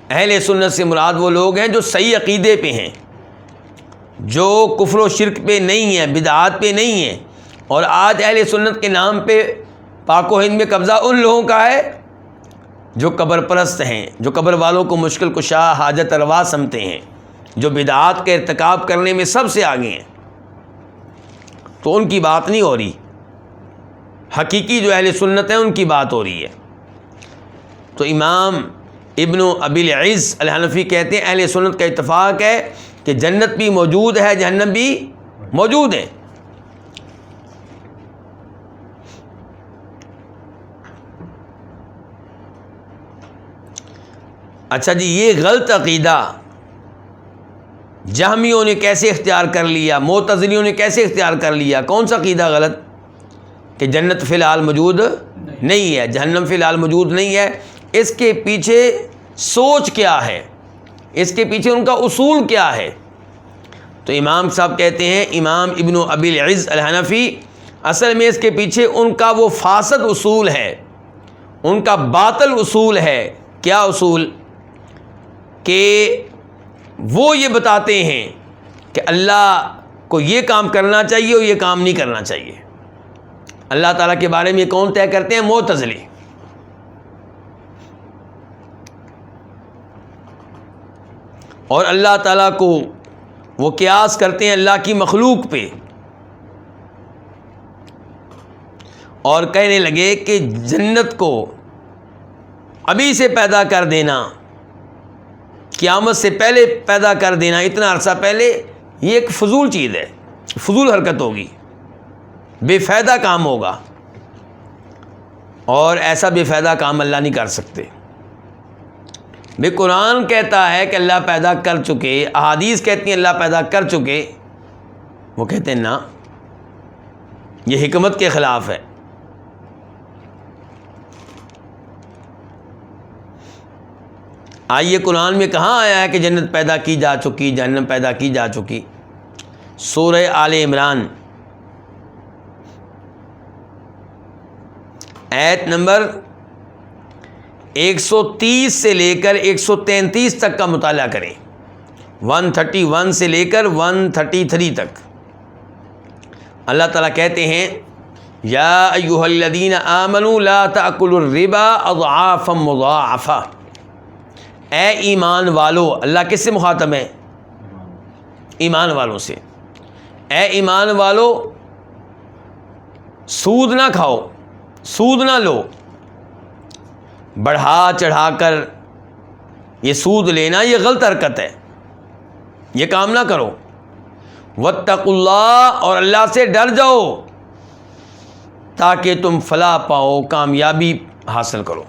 اہل سنت سے مراد وہ لوگ ہیں جو صحیح عقیدے پہ ہیں، جو کفر و شرک پہ نہیں ہیں، بدعات پہ نہیں ہیں، اور آج اہل سنت کے نام پہ پاک و ہند میں قبضہ ان لوگوں کا ہے جو قبر پرست ہیں، جو قبر والوں کو مشکل کشا، حاجت روا سمجھتے ہیں، جو بدعات کے ارتکاب کرنے میں سب سے آگے ہیں۔ تو ان کی بات نہیں ہو رہی، حقیقی جو اہل سنت ہیں ان کی بات ہو رہی ہے۔ تو امام ابن ابی العز الحنفی کہتے ہیں اہل سنت کا اتفاق ہے کہ جنت بھی موجود ہے، جہنم بھی موجود ہے۔ اچھا جی، یہ غلط عقیدہ جہمیوں نے کیسے اختیار کر لیا، معتزلیوں نے کیسے اختیار کر لیا؟ کون سا عقیدہ غلط؟ کہ جنت فی الحال موجود نہیں ہے، جہنم فی الحال موجود نہیں ہے۔ اس کے پیچھے سوچ کیا ہے؟ اس کے پیچھے ان کا اصول کیا ہے؟ تو امام صاحب کہتے ہیں، امام ابن ابی العز الحنفی، اصل میں اس کے پیچھے ان کا وہ فاسد اصول ہے، ان کا باطل اصول ہے۔ کیا اصول؟ کہ وہ یہ بتاتے ہیں کہ اللہ کو یہ کام کرنا چاہیے اور یہ کام نہیں کرنا چاہیے. اللہ تعالیٰ کے بارے میں یہ کون طے کرتے ہیں؟ معتزلی. اور اللہ تعالیٰ کو وہ قیاس کرتے ہیں اللہ کی مخلوق پہ، اور کہنے لگے کہ جنت کو ابھی سے پیدا کر دینا، قیامت سے پہلے پیدا کر دینا، اتنا عرصہ پہلے، یہ ایک فضول چیز ہے، فضول حرکت ہوگی، بے فائدہ کام ہوگا، اور ایسا بے فائدہ کام اللہ نہیں کر سکتے. بے قرآن کہتا ہے کہ اللہ پیدا کر چکے، احادیث کہتی ہیں اللہ پیدا کر چکے، وہ کہتے ہیں نا، یہ حکمت کے خلاف ہے. آئیے قرآن میں کہاں آیا ہے کہ جنت پیدا کی جا چکی، جہنم پیدا کی جا چکی؟ سورہ آل عمران آیت نمبر 130 سے لے کر 133 تک کا مطالعہ کریں، 131 سے لے کر 133 تک. اللہ تعالیٰ کہتے ہیں یا ایھا الذین آمنوا لا تأکلوا الربا اضعافا مضاعفہ. اے ایمان والو، اللہ کس سے مخاطب ہے؟ ایمان والوں سے. اے ایمان والو، سود نہ کھاؤ، سود نہ لو، بڑھا چڑھا کر یہ سود لینا یہ غلط حرکت ہے، یہ کام نہ کرو. واتقوا اللہ، اور اللہ سے ڈر جاؤ تاکہ تم فلاح پاؤ، کامیابی حاصل کرو.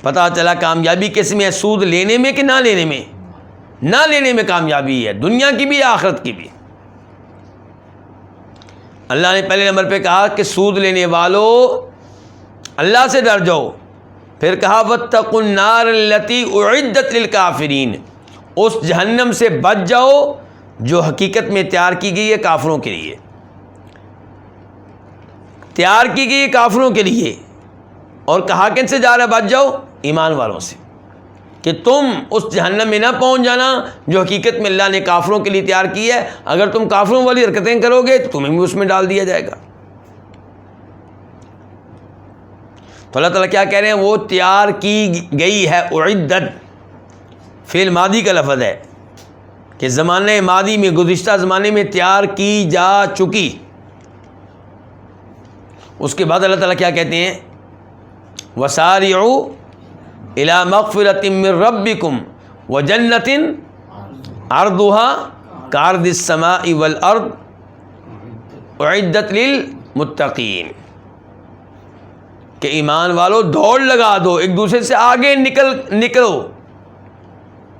پتہ چلا کامیابی کس میں ہے؟ سود لینے میں کہ نہ لینے میں؟ نہ لینے میں کامیابی ہے، دنیا کی بھی آخرت کی بھی. اللہ نے پہلے نمبر پہ کہا کہ سود لینے والو اللہ سے ڈر جاؤ، پھر کہا واتقوا النار التی اعدت للکافرین، اس جہنم سے بچ جاؤ جو حقیقت میں تیار کی گئی ہے کافروں کے لیے، تیار کی گئی ہے کافروں کے لیے. اور کہا کن سے جا رہا ہے بچ جاؤ؟ ایمان والوں سے، کہ تم اس جہنم میں نہ پہنچ جانا جو حقیقت میں اللہ نے کافروں کے لیے تیار کی ہے. اگر تم کافروں والی حرکتیں کرو گے تو تمہیں بھی اس میں ڈال دیا جائے گا. تو اللہ تعالیٰ کیا کہہ رہے ہیں؟ وہ تیار کی گئی ہے، اعدت فعل ماضی کا لفظ ہے کہ زمانے ماضی میں، گزشتہ زمانے میں تیار کی جا چکی. اس کے بعد اللہ تعالیٰ کیا کہتے ہیں؟ وسارعوا الی مغفرۃ من ربکم وجنۃ عرضها کعرض السماء والارض اعدت للمتقین. کہ ایمان والو دوڑ لگا دو، ایک دوسرے سے آگے نکلو.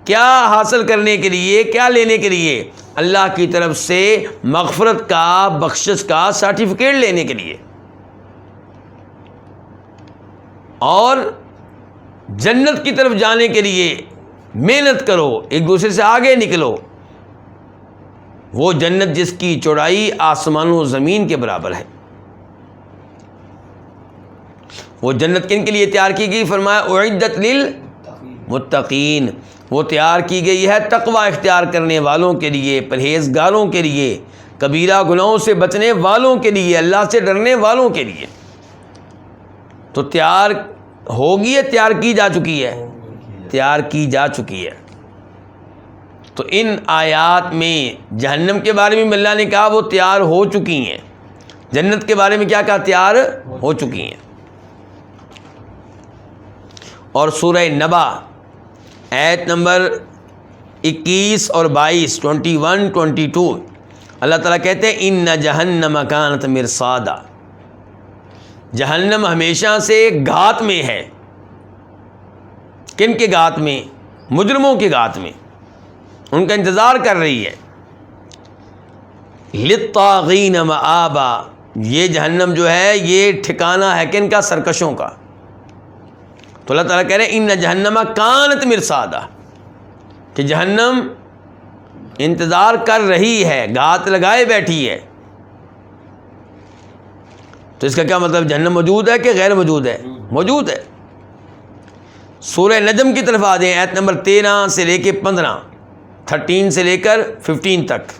کیا حاصل کرنے کے لیے؟ کیا لینے کے لیے؟ اللہ کی طرف سے مغفرت کا، بخشش کا سرٹیفکیٹ لینے کے لیے، اور جنت کی طرف جانے کے لیے محنت کرو، ایک دوسرے سے آگے نکلو. وہ جنت جس کی چوڑائی آسمان و زمین کے برابر ہے. وہ جنت کن کے لیے تیار کی گئی؟ فرمایا اعدت للمتقین، وہ تیار کی گئی ہے تقوی اختیار کرنے والوں کے لیے، پرہیزگاروں کے لیے، کبیرہ گناہوں سے بچنے والوں کے لیے، اللہ سے ڈرنے والوں کے لیے. تو تیار ہوگی ہے، تیار کی جا چکی ہے، تیار کی جا چکی ہے. تو ان آیات میں جہنم کے بارے میں اللہ نے کہا وہ تیار ہو چکی ہیں، جنت کے بارے میں کیا کہا؟ تیار ہو چکی ہیں. اور سورہ نبا آیت نمبر 21 اور 22، 21 22، اللہ تعالیٰ کہتے ہیں ان جہنم کانت مرصادا، جہنم ہمیشہ سے گھات میں ہے. کن کے گھات میں؟ مجرموں کے گھات میں، ان کا انتظار کر رہی ہے. للطاغین مآبا، یہ جہنم جو ہے یہ ٹھکانہ ہے کن کا؟ سرکشوں کا. تو اللہ تعالیٰ کہہ رہے ہیں ان جہنم کانت مرصادا، کہ جہنم انتظار کر رہی ہے، گھات لگائے بیٹھی ہے. تو اس کا کیا مطلب؟ جہنم موجود ہے کہ غیر موجود ہے؟ موجود ہے. سورہ نجم کی طرف آ جائیں، آیت نمبر 13 سے لے کے 15، 13 سے لے کر 15 تک۔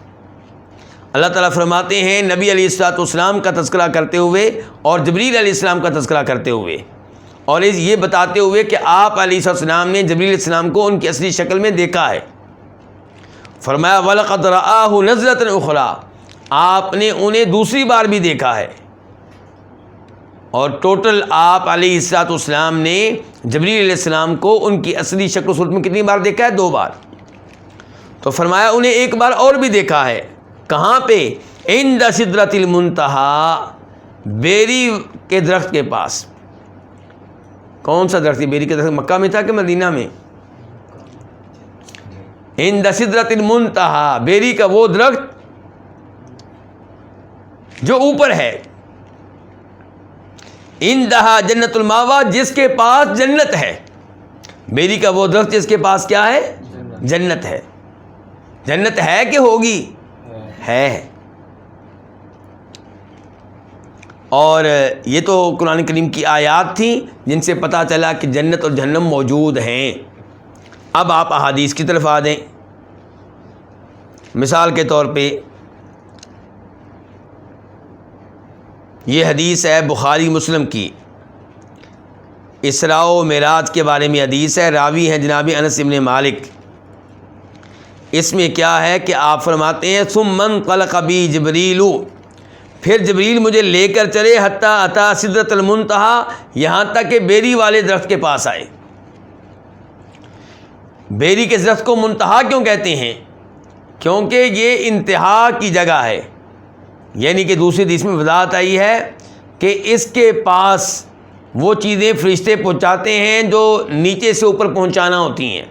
اللہ تعالیٰ فرماتے ہیں نبی علیہ الصلوۃ والسلام کا تذکرہ کرتے ہوئے اور جبریل علیہ السلام کا تذکرہ کرتے ہوئے، اور یہ بتاتے ہوئے کہ آپ علیہ السلام نے جبریل علیہ السلام کو ان کی اصلی شکل میں دیکھا ہے۔ فرمایا وَلَقَدْ رَآهُ نَزْلَةً أُخْرَىٰ، آپ نے انہیں دوسری بار بھی دیکھا ہے۔ اور ٹوٹل آپ علیہ السلام نے جبریل علیہ السلام کو ان کی اصلی شکل و صورت میں کتنی بار دیکھا ہے؟ 2 بار۔ تو فرمایا انہیں ایک بار اور بھی دیکھا ہے، کہاں پہ؟ عند سدرۃ المنتہا، بیری کے درخت کے پاس۔ کون سا درخت؟ بیری کے درخت مکہ میں تھا کہ مدینہ میں؟ عند سدرۃ المنتہا، بیری کا وہ درخت جو اوپر ہے۔ عندہا جنت الماوا، جس کے پاس جنت ہے۔ بیری کا وہ درخت جس کے پاس کیا ہے؟ جنت ہے۔ جنت ہے کہ ہوگی؟ ہے۔ اور یہ تو قرآن کریم کی آیات تھیں جن سے پتہ چلا کہ جنت اور جہنم موجود ہیں۔ اب آپ احادیث کی طرف آ دیں۔ مثال کے طور پہ یہ حدیث ہے بخاری مسلم کی، اسراء و معراج کے بارے میں حدیث ہے، راوی ہیں جناب انس بن مالک۔ اس میں کیا ہے کہ آپ فرماتے ہیں ثم انطلق بی جبریل، پھر جبریل مجھے لے کر چلے حتی اتی سدرۃ المنتہا، یہاں تک کہ بیری والے درخت کے پاس آئے۔ بیری کے درخت کو منتہا کیوں کہتے ہیں؟ کیونکہ یہ انتہا کی جگہ ہے، یعنی کہ دوسری حدیث میں وضاحت آئی ہے کہ اس کے پاس وہ چیزیں فرشتے پہنچاتے ہیں جو نیچے سے اوپر پہنچانا ہوتی ہیں،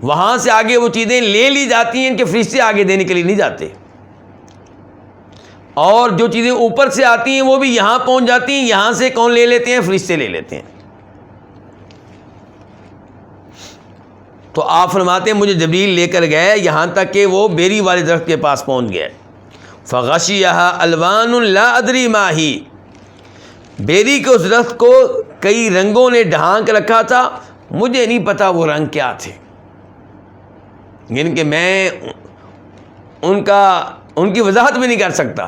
وہاں سے آگے وہ چیزیں لے لی جاتی ہیں کہ فرشتے آگے دینے کے لیے نہیں جاتے، اور جو چیزیں اوپر سے آتی ہیں وہ بھی یہاں پہنچ جاتی ہیں، یہاں سے کون لے لیتے ہیں؟ فرشتے لے لیتے ہیں۔ تو آپ فرماتے ہیں مجھے جبریل لے کر گئے یہاں تک کہ وہ بیری والے درخت کے پاس پہنچ گئے۔ فغشیہا الوان لا ادری ما ہی، بیری کے اس درخت کو کئی رنگوں نے ڈھانک رکھا تھا، مجھے نہیں پتا وہ رنگ کیا تھے، یعنی کہ میں ان کی وضاحت بھی نہیں کر سکتا۔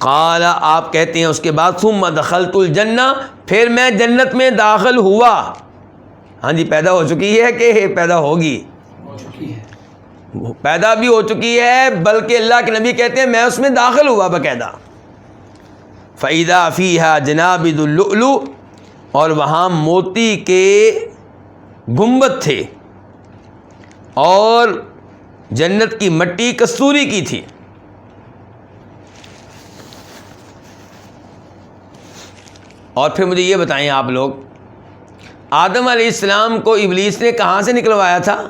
قال، آپ کہتے ہیں اس کے بعد ثم دخلت الجنہ، پھر میں جنت میں داخل ہوا۔ ہاں جی، پیدا ہو چکی ہے کہ پیدا ہوگی؟ پیدا بھی ہو چکی ہے، بلکہ اللہ کے نبی کہتے ہیں میں اس میں داخل ہوا باقاعدہ۔ فَإِذَا فِيهَا جَنَابِذُ اللُّؤْلُؤِ، اور وہاں موتی کے گنبد تھے، اور جنت کی مٹی کستوری کی تھی۔ اور پھر مجھے یہ بتائیں آپ لوگ، آدم علیہ السلام کو ابلیس نے کہاں سے نکلوایا تھا؟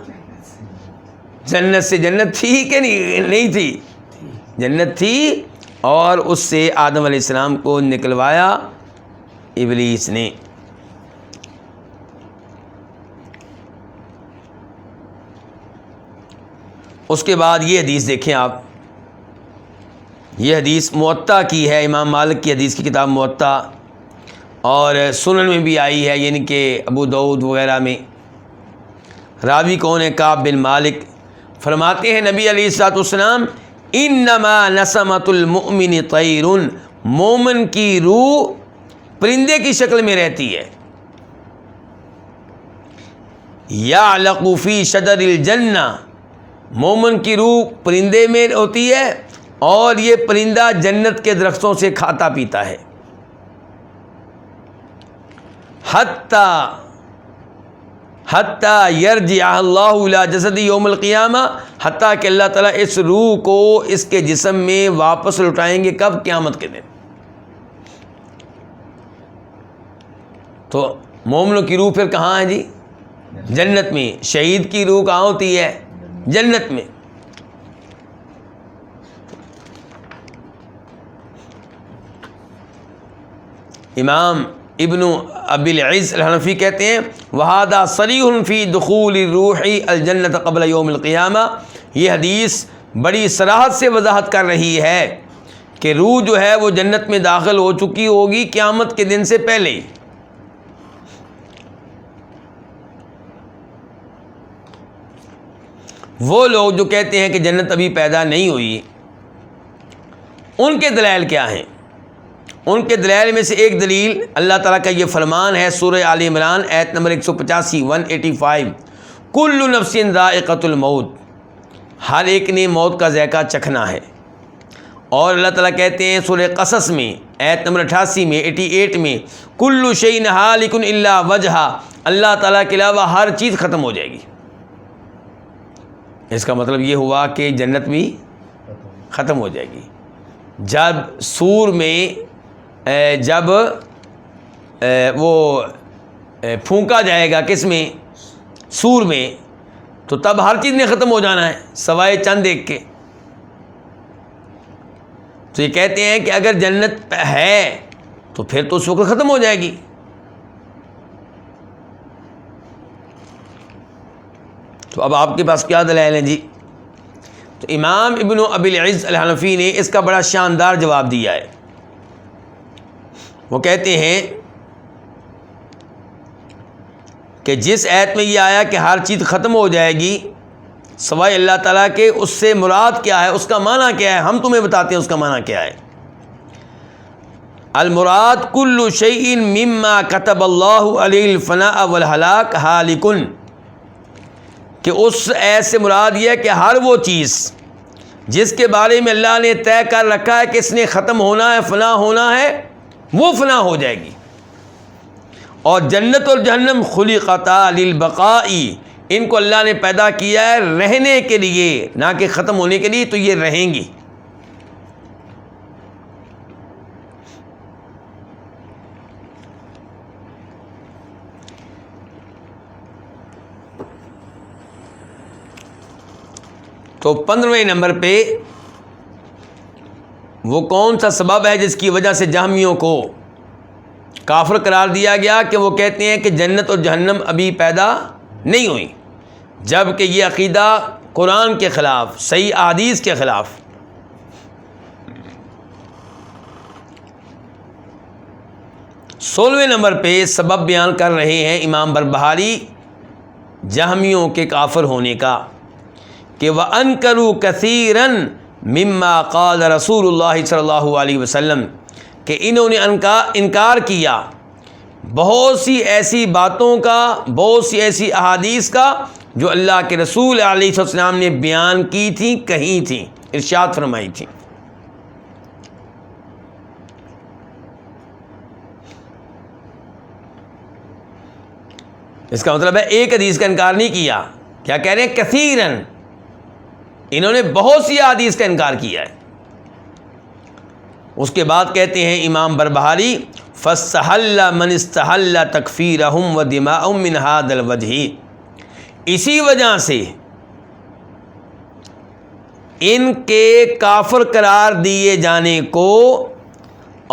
جنت سے۔ جنت تھی کہ نہیں تھی؟ جنت تھی، اور اس سے آدم علیہ السلام کو نکلوایا ابلیس نے۔ اس کے بعد یہ حدیث دیکھیں آپ، یہ حدیث موطا کی ہے، امام مالک کی حدیث کی کتاب موطا، اور سنن میں بھی آئی ہے، یعنی کہ ابو داؤد وغیرہ میں۔ راوی کون ہے؟ کعب بن مالک۔ فرماتے ہیں نبی علیہ الصلوۃ والسلام انما نسمۃ المؤمن طیر، مومن کی روح پرندے کی شکل میں رہتی ہے۔ یعلق فی شجر الجنہ، مومن کی روح پرندے میں ہوتی ہے، اور یہ پرندہ جنت کے درختوں سے کھاتا پیتا ہے۔ حتی یرجع اللہ الی جسد یوم القیامہ، حتیٰ کہ اللہ تعالیٰ اس روح کو اس کے جسم میں واپس لوٹائیں گے۔ کب؟ قیامت کے دن۔ تو مومنوں کی روح پھر کہاں ہے جی؟ جنت میں۔ شہید کی روح کہاں ہوتی ہے؟ جنت میں۔ امام ابن ابی العز الحنفی کہتے ہیں وَهَذَا صَرِيحٌ فِي دُخُولِ الرُّوحِ الْجَنَّةَ قَبْلَ يَوْمِ الْقِيَامَةِ، یہ حدیث بڑی صراحت سے وضاحت کر رہی ہے کہ روح جو ہے وہ جنت میں داخل ہو چکی ہوگی قیامت کے دن سے پہلے۔ وہ لوگ جو کہتے ہیں کہ جنت ابھی پیدا نہیں ہوئی، ان کے دلائل کیا ہیں؟ ان کے دلائل میں سے ایک دلیل اللہ تعالیٰ کا یہ فرمان ہے سورہ آل عمران آیت نمبر 185 کل نفس ذائقۃ الموت، ہر ایک نے موت کا ذائقہ چکھنا ہے۔ اور اللہ تعالیٰ کہتے ہیں سورہ قصص میں آیت نمبر 88 میں 88 میں کل شیء ہالک الا وجہہ، اللہ تعالیٰ کے علاوہ ہر چیز ختم ہو جائے گی۔ اس کا مطلب یہ ہوا کہ جنت بھی ختم ہو جائے گی۔ جب سور میں جب وہ پھونکا جائے گا کس میں؟ سور میں، تو تب ہر چیز نے ختم ہو جانا ہے سوائے چند ایک کے۔ تو یہ کہتے ہیں کہ اگر جنت ہے تو پھر تو اس وقت ختم ہو جائے گی۔ تو اب آپ کے پاس کیا دلائل ہیں جی؟ تو امام ابن ابی العز الحنفی نے اس کا بڑا شاندار جواب دیا ہے۔ وہ کہتے ہیں کہ جس آیت میں یہ آیا کہ ہر چیز ختم ہو جائے گی سوائے اللہ تعالیٰ کے، اس سے مراد کیا ہے، اس کا معنی کیا ہے؟ ہم تمہیں بتاتے ہیں اس کا معنی کیا ہے۔ المراد کل شیء مما کتب اللہ علیہ الفناء والہلاک ہالک، کہ اس ایت سے مراد یہ ہے کہ ہر وہ چیز جس کے بارے میں اللہ نے طے کر رکھا ہے کہ اس نے ختم ہونا ہے، فنا ہونا ہے، وہ فنا ہو جائے گی۔ اور جنت اور جہنم خلقتا للبقاء، ان کو اللہ نے پیدا کیا ہے رہنے کے لیے، نہ کہ ختم ہونے کے لیے، تو یہ رہیں گی۔ تو 15ویں نمبر پہ وہ کون سا سبب ہے جس کی وجہ سے جہمیوں کو کافر قرار دیا گیا کہ وہ کہتے ہیں کہ جنت اور جہنم ابھی پیدا نہیں ہوئی، جبکہ یہ عقیدہ قرآن کے خلاف، صحیح احادیث کے خلاف۔ سولہویں نمبر پہ سبب بیان کر رہے ہیں امام بربہاری جہمیوں کے کافر ہونے کا، کہ وَأَنْكَرُوا كَثِيرًا مِمَّا قَالَ رسول اللہ صلی اللہ علیہ وسلم، کہ انہوں نے انکار کیا بہت سی ایسی باتوں کا، بہت سی ایسی احادیث کا جو اللہ کے رسول علیہ السلام نے بیان کی تھیں، کہی تھیں، ارشاد فرمائی تھیں۔ اس کا مطلب ہے ایک حدیث کا انکار نہیں کیا، کیا کہہ رہے ہیں؟ کثیراً، انہوں نے بہت سی احادیث کا انکار کیا ہے۔ اس کے بعد کہتے ہیں امام بربہاری فَاسْتَحَلَّ مَنِ اسْتَحَلَّ تَكْفِيرَهُمْ وَدِمَاءَهُمْ مِنْ هَذَا الْوَجْهِ، اسی وجہ سے ان کے کافر قرار دیے جانے کو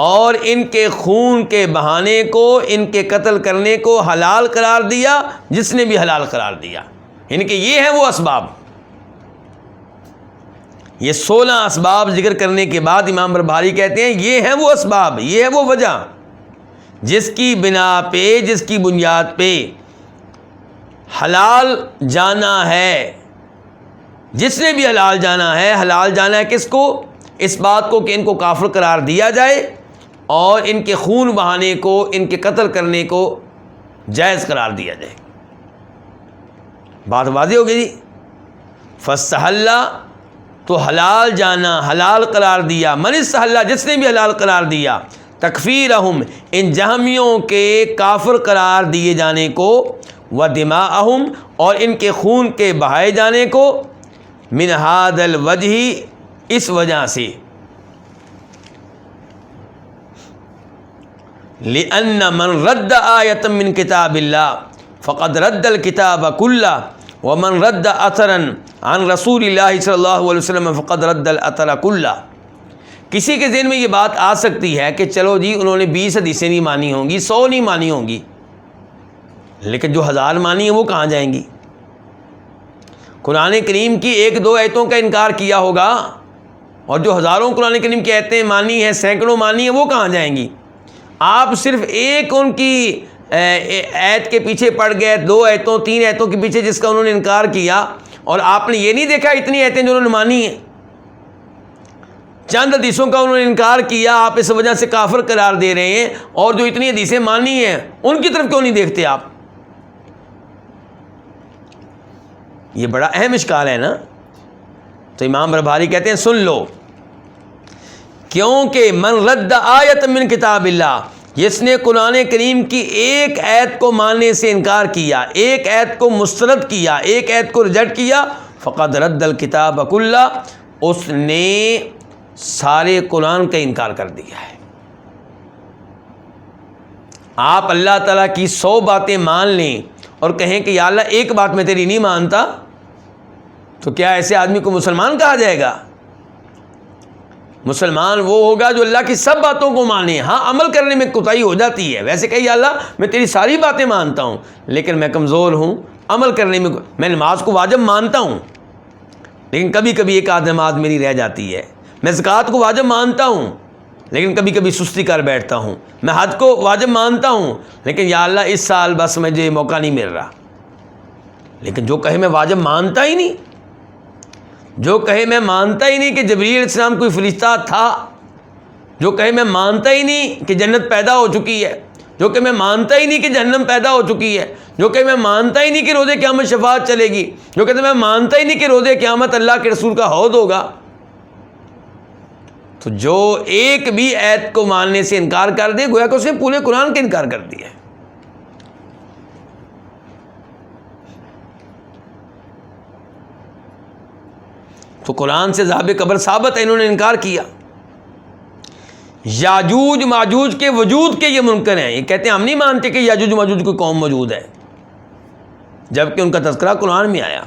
اور ان کے خون کے بہانے کو، ان کے قتل کرنے کو حلال قرار دیا جس نے بھی حلال قرار دیا، یعنی کہ یہ ہیں وہ اسباب۔ یہ 16 اسباب ذکر کرنے کے بعد امام بربہاری کہتے ہیں یہ ہیں وہ اسباب، یہ ہے وہ وجہ جس کی بنا پہ، جس کی بنیاد پہ حلال جانا ہے، جس نے بھی حلال جانا ہے، حلال جانا ہے کس کو؟ اس بات کو کہ ان کو کافر قرار دیا جائے اور ان کے خون بہانے کو، ان کے قتل کرنے کو جائز قرار دیا جائے۔ بات واضح ہو گئی جی؟ فاستحل، تو حلال جانا، حلال قرار دیا، من استحل، جس نے بھی حلال قرار دیا، تکفیرہم، ان جہمیوں کے کافر قرار دیے جانے کو، ودماءہم، اور ان کے خون کے بہائے جانے کو، من ھذا الوجہ، اس وجہ سے، لأن من رد آیۃ من کتاب اللہ فقد رد الکتاب کلہ، ومن رد اثرا عن رسول اللہ صلی اللہ علیہ وسلم فقد رد الاثر کلہ۔ کسی کے ذہن میں یہ بات آ سکتی ہے کہ چلو جی انہوں نے 20 حدیثیں نہیں مانی ہوں گی، 100 نہیں مانی ہوں گی، لیکن جو 1000 مانی ہیں وہ کہاں جائیں گی؟ قرآن کریم کی 1-2 آیتوں کا انکار کیا ہوگا، اور جو ہزاروں قرآن کریم کی آیتیں مانی ہیں، سینکڑوں مانی ہیں، وہ کہاں جائیں گی؟ آپ صرف ایک ان کی آیت کے پیچھے پڑ گئے، 2 آیتوں 3 آیتوں کے پیچھے جس کا انہوں نے انکار کیا، اور آپ نے یہ نہیں دیکھا اتنی آیتیں جو انہوں نے مانی ہیں، چند حدیثوں کا انہوں نے انکار کیا، آپ اس وجہ سے کافر قرار دے رہے ہیں، اور جو اتنی حدیثیں مانی ہیں ان کی طرف کیوں نہیں دیکھتے آپ؟ یہ بڑا اہم اشکال ہے نا۔ تو امام بربہاری کہتے ہیں سن لو، کیونکہ من رد آیت من کتاب اللہ، جس نے قرآن کریم کی ایک آیت کو ماننے سے انکار کیا، ایک آیت کو مسترد کیا، ایک آیت کو ریجیکٹ کیا، فقد رد الکتاب کلہ، اس نے سارے قرآن کا انکار کر دیا ہے۔ آپ اللہ تعالیٰ کی 100 باتیں مان لیں اور کہیں کہ یا اللہ ایک بات میں تیری نہیں مانتا، تو کیا ایسے آدمی کو مسلمان کہا جائے گا؟ مسلمان وہ ہوگا جو اللہ کی سب باتوں کو مانے، ہاں عمل کرنے میں کوتاہی ہو جاتی ہے، ویسے کہ یا اللہ میں تیری ساری باتیں مانتا ہوں لیکن میں کمزور ہوں، عمل کرنے میں نماز کو واجب مانتا ہوں لیکن کبھی کبھی ایک آدھ نماز میری رہ جاتی ہے، میں زکوٰۃ کو واجب مانتا ہوں لیکن کبھی کبھی سستی کر بیٹھتا ہوں، میں حج کو واجب مانتا ہوں لیکن یا اللہ اس سال بس مجھے موقع نہیں مل رہا۔ لیکن جو کہے میں واجب مانتا ہی نہیں، جو کہے میں مانتا ہی نہیں کہ جبریل علیہ السلام کوئی فرشتہ تھا، جو کہے میں مانتا ہی نہیں کہ جنت پیدا ہو چکی ہے، جو کہ میں مانتا ہی نہیں کہ جہنم پیدا ہو چکی ہے، جو کہ میں مانتا ہی نہیں کہ روز قیامت شفاعت چلے گی، جو کہتے میں مانتا ہی نہیں کہ روز قیامت اللہ کے رسول کا حوض ہوگا، تو جو ایک بھی آیت کو ماننے سے انکار کر دے گویا کہ اس نے پورے قرآن کا انکار کر دیا ہے۔ تو قرآن سے ذہاب قبر ثابت ہے، انہوں نے انکار کیا۔ یاجوج ماجوج کے وجود کے یہ منکر ہیں، یہ کہتے ہیں ہم نہیں مانتے کہ یاجوج ماجوج کوئی قوم موجود ہے، جبکہ ان کا تذکرہ قرآن میں آیا۔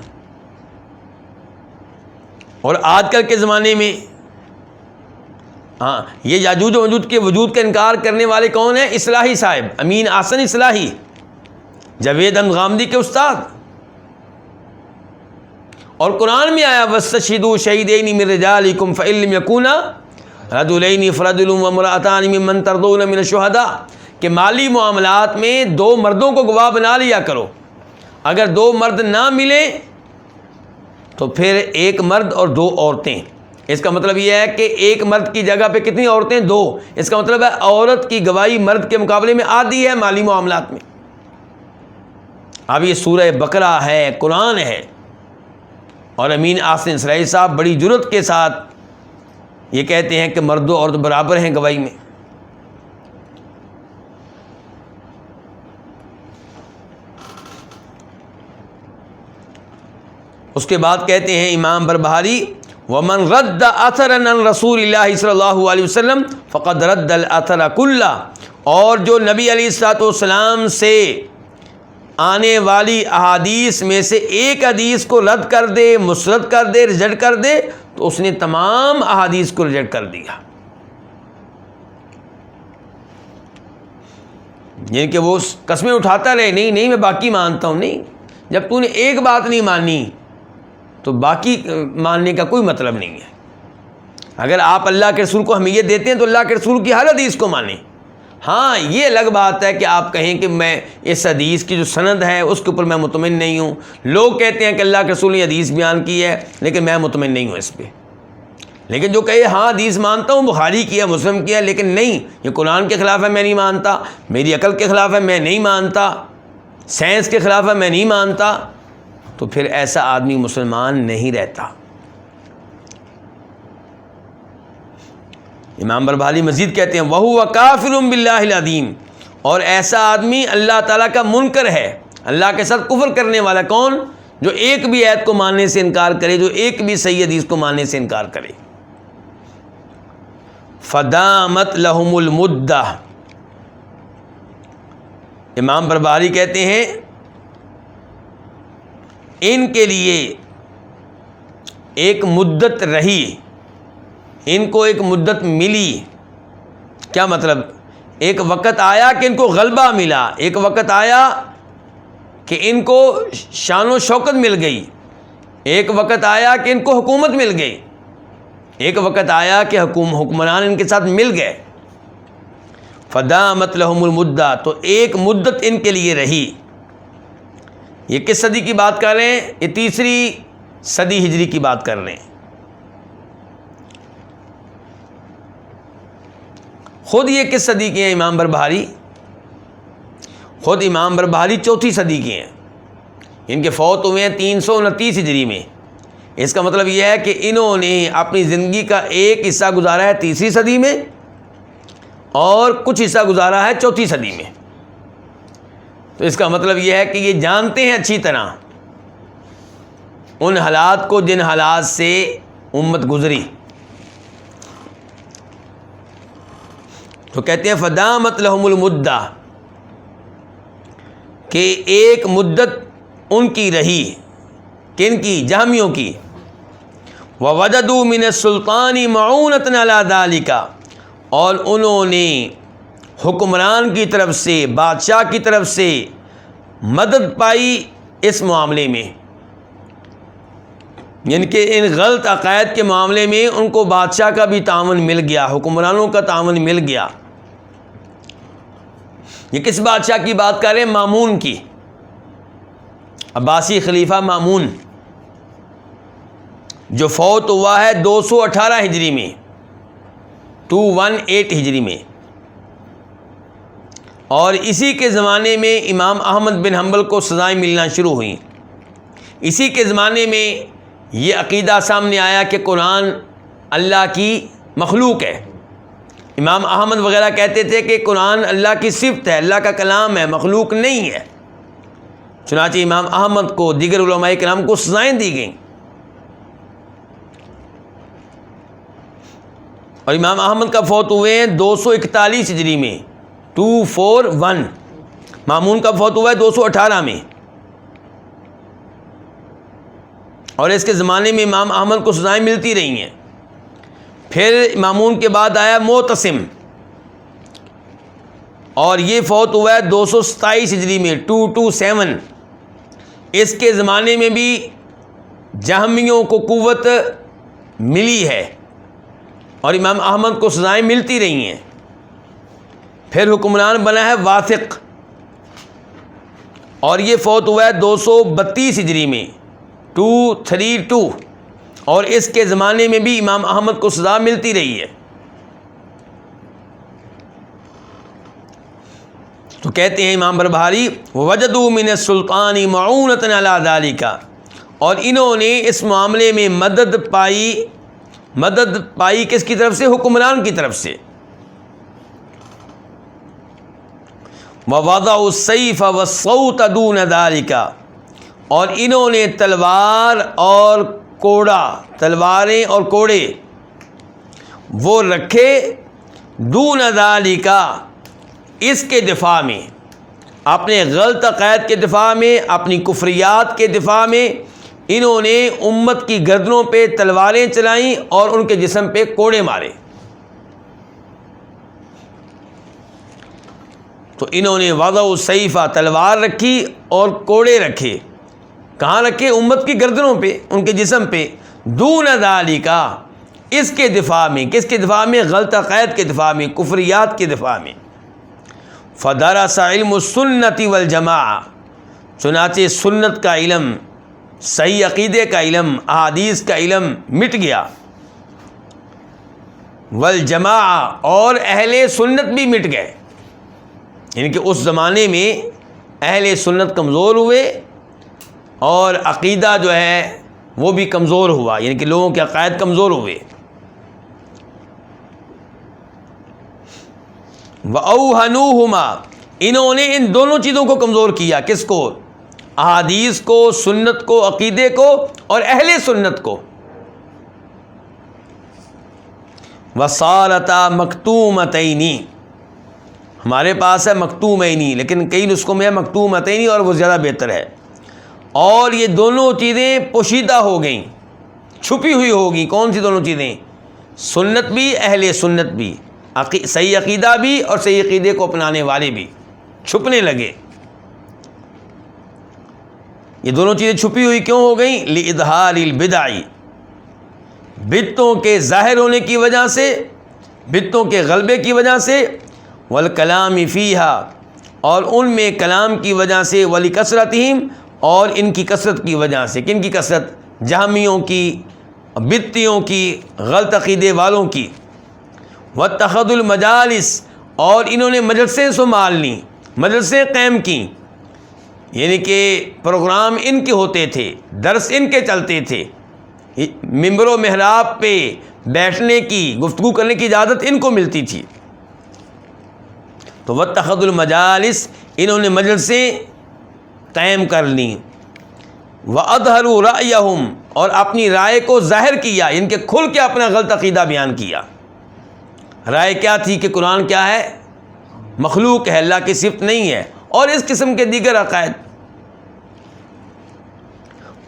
اور آج کل کے زمانے میں یہ یاجوج ماجوج کے وجود کا انکار کرنے والے کون ہیں؟ اصلاحی صاحب، امین احسن اصلاحی، جاوید احمد غامدی کے استاد۔ اور قرآن میں آیا وَاسْتَشْهِدُوا شَهِيدَيْنِ مِن رِجَالِكُمْ فَإِن لَّمْ يَكُونَا رَجُلَيْنِ فَرَجُلٌ وَامْرَأَتَانِ مِمَّن تَرْضَوْنَ مِنَ الشُّهَدَاءِ کہ مالی معاملات میں 2 مردوں کو گواہ بنا لیا کرو، اگر 2 مرد نہ ملیں تو پھر 1 مرد اور 2 عورتیں۔ اس کا مطلب یہ ہے کہ 1 مرد کی جگہ پہ کتنی عورتیں؟ 2۔ اس کا مطلب ہے عورت کی گواہی مرد کے مقابلے میں آدھی ہے مالی معاملات میں۔ اب یہ سورہ بقرہ ہے، قرآن ہے، اور امین احسن اصلاحی صاحب بڑی جرت کے ساتھ یہ کہتے ہیں کہ مرد و عورت برابر ہیں گواہی میں۔ اس کے بعد کہتے ہیں امام بربہاری وَمَنْ رَدَّ أَثَرًا عَنْ رَسُولِ اللَّهِ صلی اللہ علیہ وسلم فَقَدْ رَدَّ الْأَثَرَ كُلَّهُ، اور جو نبی علیہ السلام سے آنے والی احادیث میں سے ایک حدیث کو رد کر دے، مسرد کر دے، ریجیکٹ کر دے، تو اس نے تمام احادیث کو ریجیکٹ کر دیا۔ یعنی کہ وہ قسمیں اٹھاتا رہے، نہیں نہیں میں باقی مانتا ہوں، نہیں، جب تو نے ایک بات نہیں مانی تو باقی ماننے کا کوئی مطلب نہیں ہے۔ اگر آپ اللہ کے رسول کو اہمیت دیتے ہیں تو اللہ کے رسول کی ہر حدیث کو مانیں۔ ہاں یہ الگ بات ہے کہ آپ کہیں کہ میں اس حدیث کی جو سند ہے اس کے اوپر میں مطمئن نہیں ہوں، لوگ کہتے ہیں کہ اللہ کے رسول نے حدیث بیان کی ہے لیکن میں مطمئن نہیں ہوں اس پہ۔ لیکن جو کہے ہاں حدیث مانتا ہوں، بخاری کی ہے، مسلم کی ہے، لیکن نہیں یہ قرآن کے خلاف ہے میں نہیں مانتا، میری عقل کے خلاف ہے میں نہیں مانتا، سائنس کے خلاف ہے میں نہیں مانتا، تو پھر ایسا آدمی مسلمان نہیں رہتا۔ امام بربہاری مزید کہتے ہیں وَهُوَ كَافِرٌ بِاللَّهِ الْعَظِيمِ، اور ایسا آدمی اللہ تعالیٰ کا منکر ہے، اللہ کے ساتھ کفر کرنے والا۔ کون؟ جو ایک بھی آیت کو ماننے سے انکار کرے، جو ایک بھی صحیح حدیث کو ماننے سے انکار کرے۔ فَدَامَتْ لَهُمُ الْمُدَّةُ، امام بربہاری کہتے ہیں ان کے لیے ایک مدت رہی، ان کو ایک مدت ملی۔ کیا مطلب؟ ایک وقت آیا کہ ان کو غلبہ ملا، ایک وقت آیا کہ ان کو شان و شوکت مل گئی، ایک وقت آیا کہ ان کو حکومت مل گئی، ایک وقت آیا کہ حکمران ان کے ساتھ مل گئے۔ فدامت لہم المدہ، تو ایک مدت ان کے لیے رہی۔ یہ کس صدی کی بات کر رہے ہیں؟ یہ 3 صدی ہجری کی بات کر رہے ہیں. خود یہ کس صدی کے ہیں امام بربہاری؟ خود امام بربہاری 4تھی صدی کے ہیں. ان کے فوت ہوئے ہیں 329 ہجری میں. اس کا مطلب یہ ہے کہ انہوں نے اپنی زندگی کا ایک حصہ گزارا ہے 3ری صدی میں اور کچھ حصہ گزارا ہے 4تھی صدی میں. تو اس کا مطلب یہ ہے کہ یہ جانتے ہیں اچھی طرح ان حالات کو جن حالات سے امت گزری. تو کہتے ہیں فدامت لہم المدہ، کہ ایک مدت ان کی رہی. کن کی؟ جہمیوں کی. وَوَجَدُوا مِنَ السُّلْطَانِ مَعُونَةً عَلَى ذَلِكَ، اور انہوں نے حکمران کی طرف سے، بادشاہ کی طرف سے مدد پائی اس معاملے میں. یعنی کہ ان غلط عقائد کے معاملے میں ان کو بادشاہ کا بھی تعاون مل گیا، حکمرانوں کا تعاون مل گیا. یہ کس بادشاہ کی بات کر رہے ہیں؟ مامون کی، عباسی خلیفہ مامون، جو فوت ہوا ہے 218 ہجری میں، 218 ہجری میں. اور اسی کے زمانے میں امام احمد بن حنبل کو سزائیں ملنا شروع ہوئیں. اسی کے زمانے میں یہ عقیدہ سامنے آیا کہ قرآن اللہ کی مخلوق ہے. امام احمد وغیرہ کہتے تھے کہ قرآن اللہ کی صفت ہے، اللہ کا کلام ہے، مخلوق نہیں ہے. چنانچہ امام احمد کو، دیگر علماء کرام کو سزائیں دی گئیں. اور امام احمد کا فوت ہوئے ہیں 241 ہجری میں، 241. مامون کا فوت ہوا ہے 218 میں. اور اس کے زمانے میں امام احمد کو سزائیں ملتی رہی ہیں. پھر مامون کے بعد آیا معتصم، اور یہ فوت ہوا ہے 227 ہجری میں، 227. اس کے زمانے میں بھی جہمیوں کو قوت ملی ہے اور امام احمد کو سزائیں ملتی رہی ہیں. پھر حکمران بنا ہے واثق، اور یہ فوت ہوا ہے 232 ہجری میں، 232. اور اس کے زمانے میں بھی امام احمد کو سزا ملتی رہی ہے. تو کہتے ہیں امام بربہاری وَوَجَدُوا مِنَ السُّلْطَانِ مَعُونَةً عَلَى ذَلِكَ، اور انہوں نے اس معاملے میں مدد پائی کس کی طرف سے؟ حکمران کی طرف سے. وَوَضَعُوا السَّيْفَ وَالصَّوْتَ دُونَ ذَلِكَ، اور انہوں نے تلواریں اور کوڑے وہ رکھے دون ذالک، اس کے دفاع میں، اپنے غلط عقائد کے دفاع میں، اپنی کفریات کے دفاع میں انہوں نے امت کی گردنوں پہ تلواریں چلائیں اور ان کے جسم پہ کوڑے مارے. تو انہوں نے وضع السیف، تلوار رکھی اور کوڑے رکھے. کہاں رکھے؟ امت کی گردنوں پہ، ان کے جسم پہ. دون ذالک، اس کے دفاع میں. کس کے دفاع میں؟ غلط عقائد کے دفاع میں، کفریات کے دفاع میں. فدرس علم السنت والجماع، چنانچہ سنت کا علم، صحیح عقیدے کا علم، احادیث کا علم مٹ گیا. والجماع، اور اہل سنت بھی مٹ گئے. یعنی کہ اس زمانے میں اہل سنت کمزور ہوئے اور عقیدہ جو ہے وہ بھی کمزور ہوا، یعنی کہ لوگوں کے عقائد کمزور ہوئے. وَأَوْهَنُوهُمَا، انہوں نے ان دونوں چیزوں کو کمزور کیا. کس کو؟ احادیث کو، سنت کو، عقیدے کو اور اہل سنت کو. وَصَارَتَا مَكْتُومَتَيْنِ، ہمارے پاس ہے مکتومینی، لیکن کئی نسخوں میں ہے مکتومتینی اور وہ زیادہ بہتر ہے. اور یہ دونوں چیزیں پوشیدہ ہو گئیں، چھپی ہوئی ہوگی. کون سی دونوں چیزیں؟ سنت بھی، اہل سنت بھی، صحیح عقیدہ بھی اور صحیح عقیدے کو اپنانے والے بھی چھپنے لگے. یہ دونوں چیزیں چھپی ہوئی کیوں ہو گئیں؟ لِإِظْهَارِ الْبِدْعِ، بدعتوں کے ظاہر ہونے کی وجہ سے، بدعتوں کے غلبے کی وجہ سے. وَالْكَلَامِ فِيهَا، اور ان میں کلام کی وجہ سے. وَلِكَثْرَتِهِمْ، اور ان کی کثرت کی وجہ سے. کن کی کثرت؟ جہمیوں کی، بدتیوں کی، غلط عقیدے والوں کی۔ واتخذ المجالس، اور انہوں نے مجلسیں سنبھال لیں، مجلسیں قائم کیں، یعنی کہ پروگرام ان کے ہوتے تھے، درس ان کے چلتے تھے، ممبر و محراب پہ بیٹھنے کی، گفتگو کرنے کی اجازت ان کو ملتی تھی۔ تو واتخذ المجالس، انہوں نے مجلسیں قائم کر لیں۔ وَأَظْهَرُوا رَأْيَهُمْ، اور اپنی رائے کو ظاہر کیا، ان کے کھل کے اپنا غلط عقیدہ بیان کیا۔ رائے کیا تھی کہ قرآن کیا ہے؟ مخلوق ہے، اللہ کی صفت نہیں ہے، اور اس قسم کے دیگر عقائد۔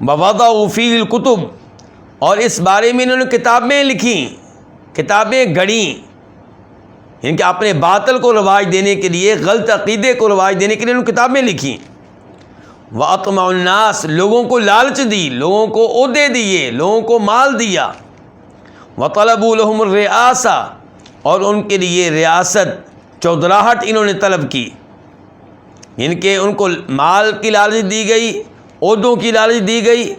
وَوَضَعُوا فِيهِ الْكُتُبَ، اور اس بارے میں انہوں نے کتابیں لکھیں، کتابیں گھڑیں، یعنی کہ اپنے باطل کو رواج دینے کے لیے، غلط عقیدے کو رواج دینے کے لیے انہوں نے کتابیں لکھیں۔ وَأَطْمَعُ النَّاسِ، لوگوں کو لالچ دی، لوگوں کو عہدے دیے، لوگوں کو مال دیا۔ وَطَلَبُوا لَهُمُ الرِّئَاسَةَ، اور ان کے لیے ریاست، چودراہٹ انہوں نے طلب کی، یعنی کہ ان کو مال کی لالچ دی گئی، عہدوں کی لالچ دی گئی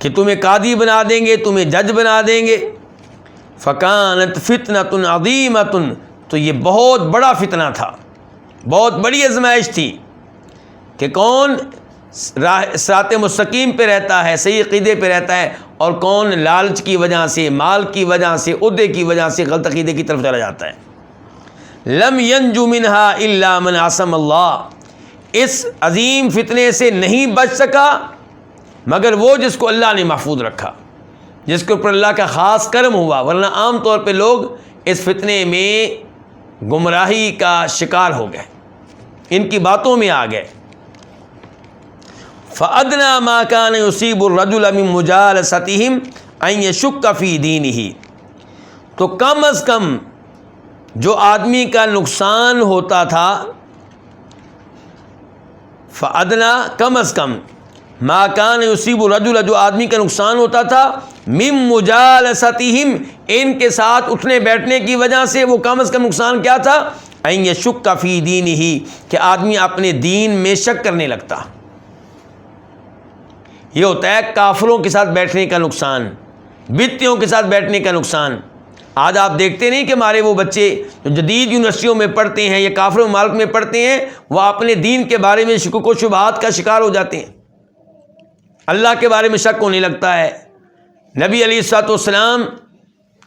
کہ تمہیں قاضی بنا دیں گے، تمہیں جج بنا دیں گے۔ فَكَانَتْ فِتْنَةٌ عَظِيمَةٌ، تو یہ بہت بڑا فتنہ تھا، بہت بڑی آزمائش تھی کہ کون صراط مستقیم پہ رہتا ہے، صحیح عقیدے پہ رہتا ہے، اور کون لالچ کی وجہ سے، مال کی وجہ سے، عہدے کی وجہ سے غلط عقیدے کی طرف چلا جاتا ہے۔ لم ينجو منها الا من عصم اللہ، اس عظیم فتنے سے نہیں بچ سکا مگر وہ جس کو اللہ نے محفوظ رکھا، جس کے اوپر اللہ کا خاص کرم ہوا، ورنہ عام طور پہ لوگ اس فتنے میں گمراہی کا شکار ہو گئے، ان کی باتوں میں آ گئے۔ فَأَدْنَىٰ مَا كَانَ يُصِيبُ الرَّجُلَ مِن مُجَالَسَتِهِمْ أَن يَشُكَّ فِي دِينِهِ، تو کم از کم جو آدمی کا نقصان ہوتا تھا، فَأَدْنَىٰ کم از کم، مَا كَانَ يُصِيبُ الرَّجُلَ جو آدمی کا نقصان ہوتا تھا، مِن مُجَالَسَتِهِمْ ان کے ساتھ اٹھنے بیٹھنے کی وجہ سے، وہ کم از کم نقصان کیا تھا؟ أَن يَشُكَّ فِي دِينِهِ، کہ آدمی اپنے دین میں شک کرنے لگتا۔ یہ ہوتا ہے کافروں کے ساتھ بیٹھنے کا نقصان، بدتیوں کے ساتھ بیٹھنے کا نقصان۔ آج آپ دیکھتے نہیں کہ ہمارے وہ بچے جو جدید یونیورسٹیوں میں پڑھتے ہیں یا کافر ممالک میں پڑھتے ہیں، وہ اپنے دین کے بارے میں شکوک و شبہات کا شکار ہو جاتے ہیں، اللہ کے بارے میں شک ہونے لگتا ہے، نبی علیہ الصلوۃ والسلام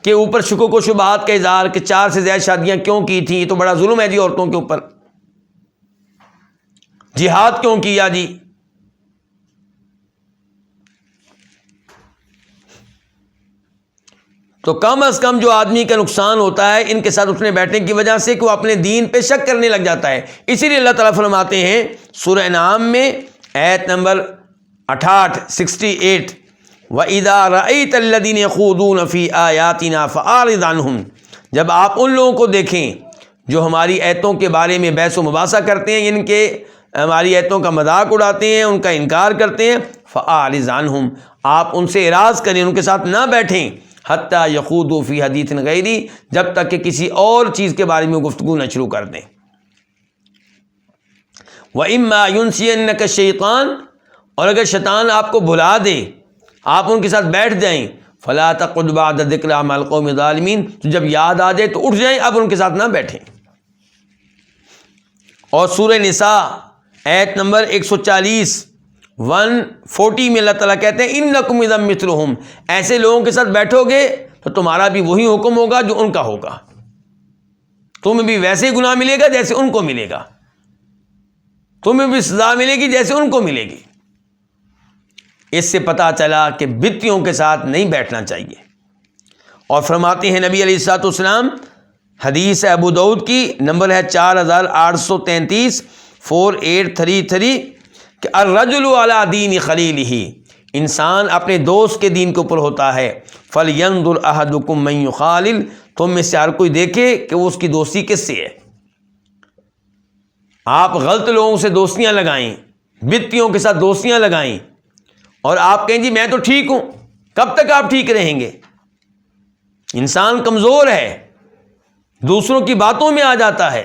کے اوپر شکوک و شبہات کا اظہار کہ 4 سے زائد شادیاں کیوں کی تھیں، یہ تو بڑا ظلم ہے جی عورتوں کے اوپر، جہاد کیوں کیا جی۔ تو کم از کم جو آدمی کا نقصان ہوتا ہے ان کے ساتھ اٹھنے بیٹھنے کی وجہ سے کہ وہ اپنے دین پہ شک کرنے لگ جاتا ہے۔ اسی لیے اللہ تعالیٰ فرماتے ہیں سورہ انعام میں آیت نمبر 68 68، وَإِذَا رَأَيْتَ الَّذِينَ يَخُوضُونَ فِي آيَاتِنَا فَأَعْرِضْ عَنْهُمْ، جب آپ ان لوگوں کو دیکھیں جو ہماری آیتوں کے بارے میں بحث و مباحثہ کرتے ہیں، ان کے ہماری آیتوں کا مذاق اڑاتے ہیں، ان کا انکار کرتے ہیں، فَأَعْرِضْ عَنْهُمْ، آپ ان سے اعراض کریں، ان کے ساتھ نہ بیٹھیں، حتیٰ یخوضوا فی حدیث غیری، جب تک کہ کسی اور چیز کے بارے میں گفتگو نہ شروع کر دیں۔ وَإِمَّا يُنْسِيَنَّكَ الشَّيْطَانُ، اور اگر شیطان آپ کو بھلا دے، آپ ان کے ساتھ بیٹھ جائیں، فَلَا تَقْعُدْ بَعْدَ الذِّكْرَىٰ مَعَ الْقَوْمِ الظَّالِمِينَ، تو جب یاد آ جائے تو اٹھ جائیں، اب ان کے ساتھ نہ بیٹھیں۔ اور سورہ نساء آیت نمبر 140 140 میں اللہ تعالیٰ کہتے ہیں انکم اذا مثلہم، ایسے لوگوں کے ساتھ بیٹھو گے تو تمہارا بھی وہی حکم ہوگا جو ان کا ہوگا، تمہیں بھی ویسے ہی گناہ ملے گا جیسے ان کو ملے گا، تمہیں بھی سزا ملے گی جیسے ان کو ملے گی۔ اس سے پتہ چلا کہ بدتیوں کے ساتھ نہیں بیٹھنا چاہیے۔ اور فرماتے ہیں نبی علیہ الصلوۃ والسلام، حدیث ابو داؤد کی، نمبر ہے 4833 4833، کہ الرجل علی دین خلیلہ، انسان اپنے دوست کے دین کے اوپر ہوتا ہے۔ فَلْيَنْظُرْ أَحَدُكُمْ مَنْ يُخَالِلْ، تم میں سے ہر کوئی دیکھے کہ وہ اس کی دوستی کس سے ہے۔ آپ غلط لوگوں سے دوستیاں لگائیں، بدتیوں کے ساتھ دوستیاں لگائیں، اور آپ کہیں جی میں تو ٹھیک ہوں، کب تک آپ ٹھیک رہیں گے؟ انسان کمزور ہے، دوسروں کی باتوں میں آ جاتا ہے،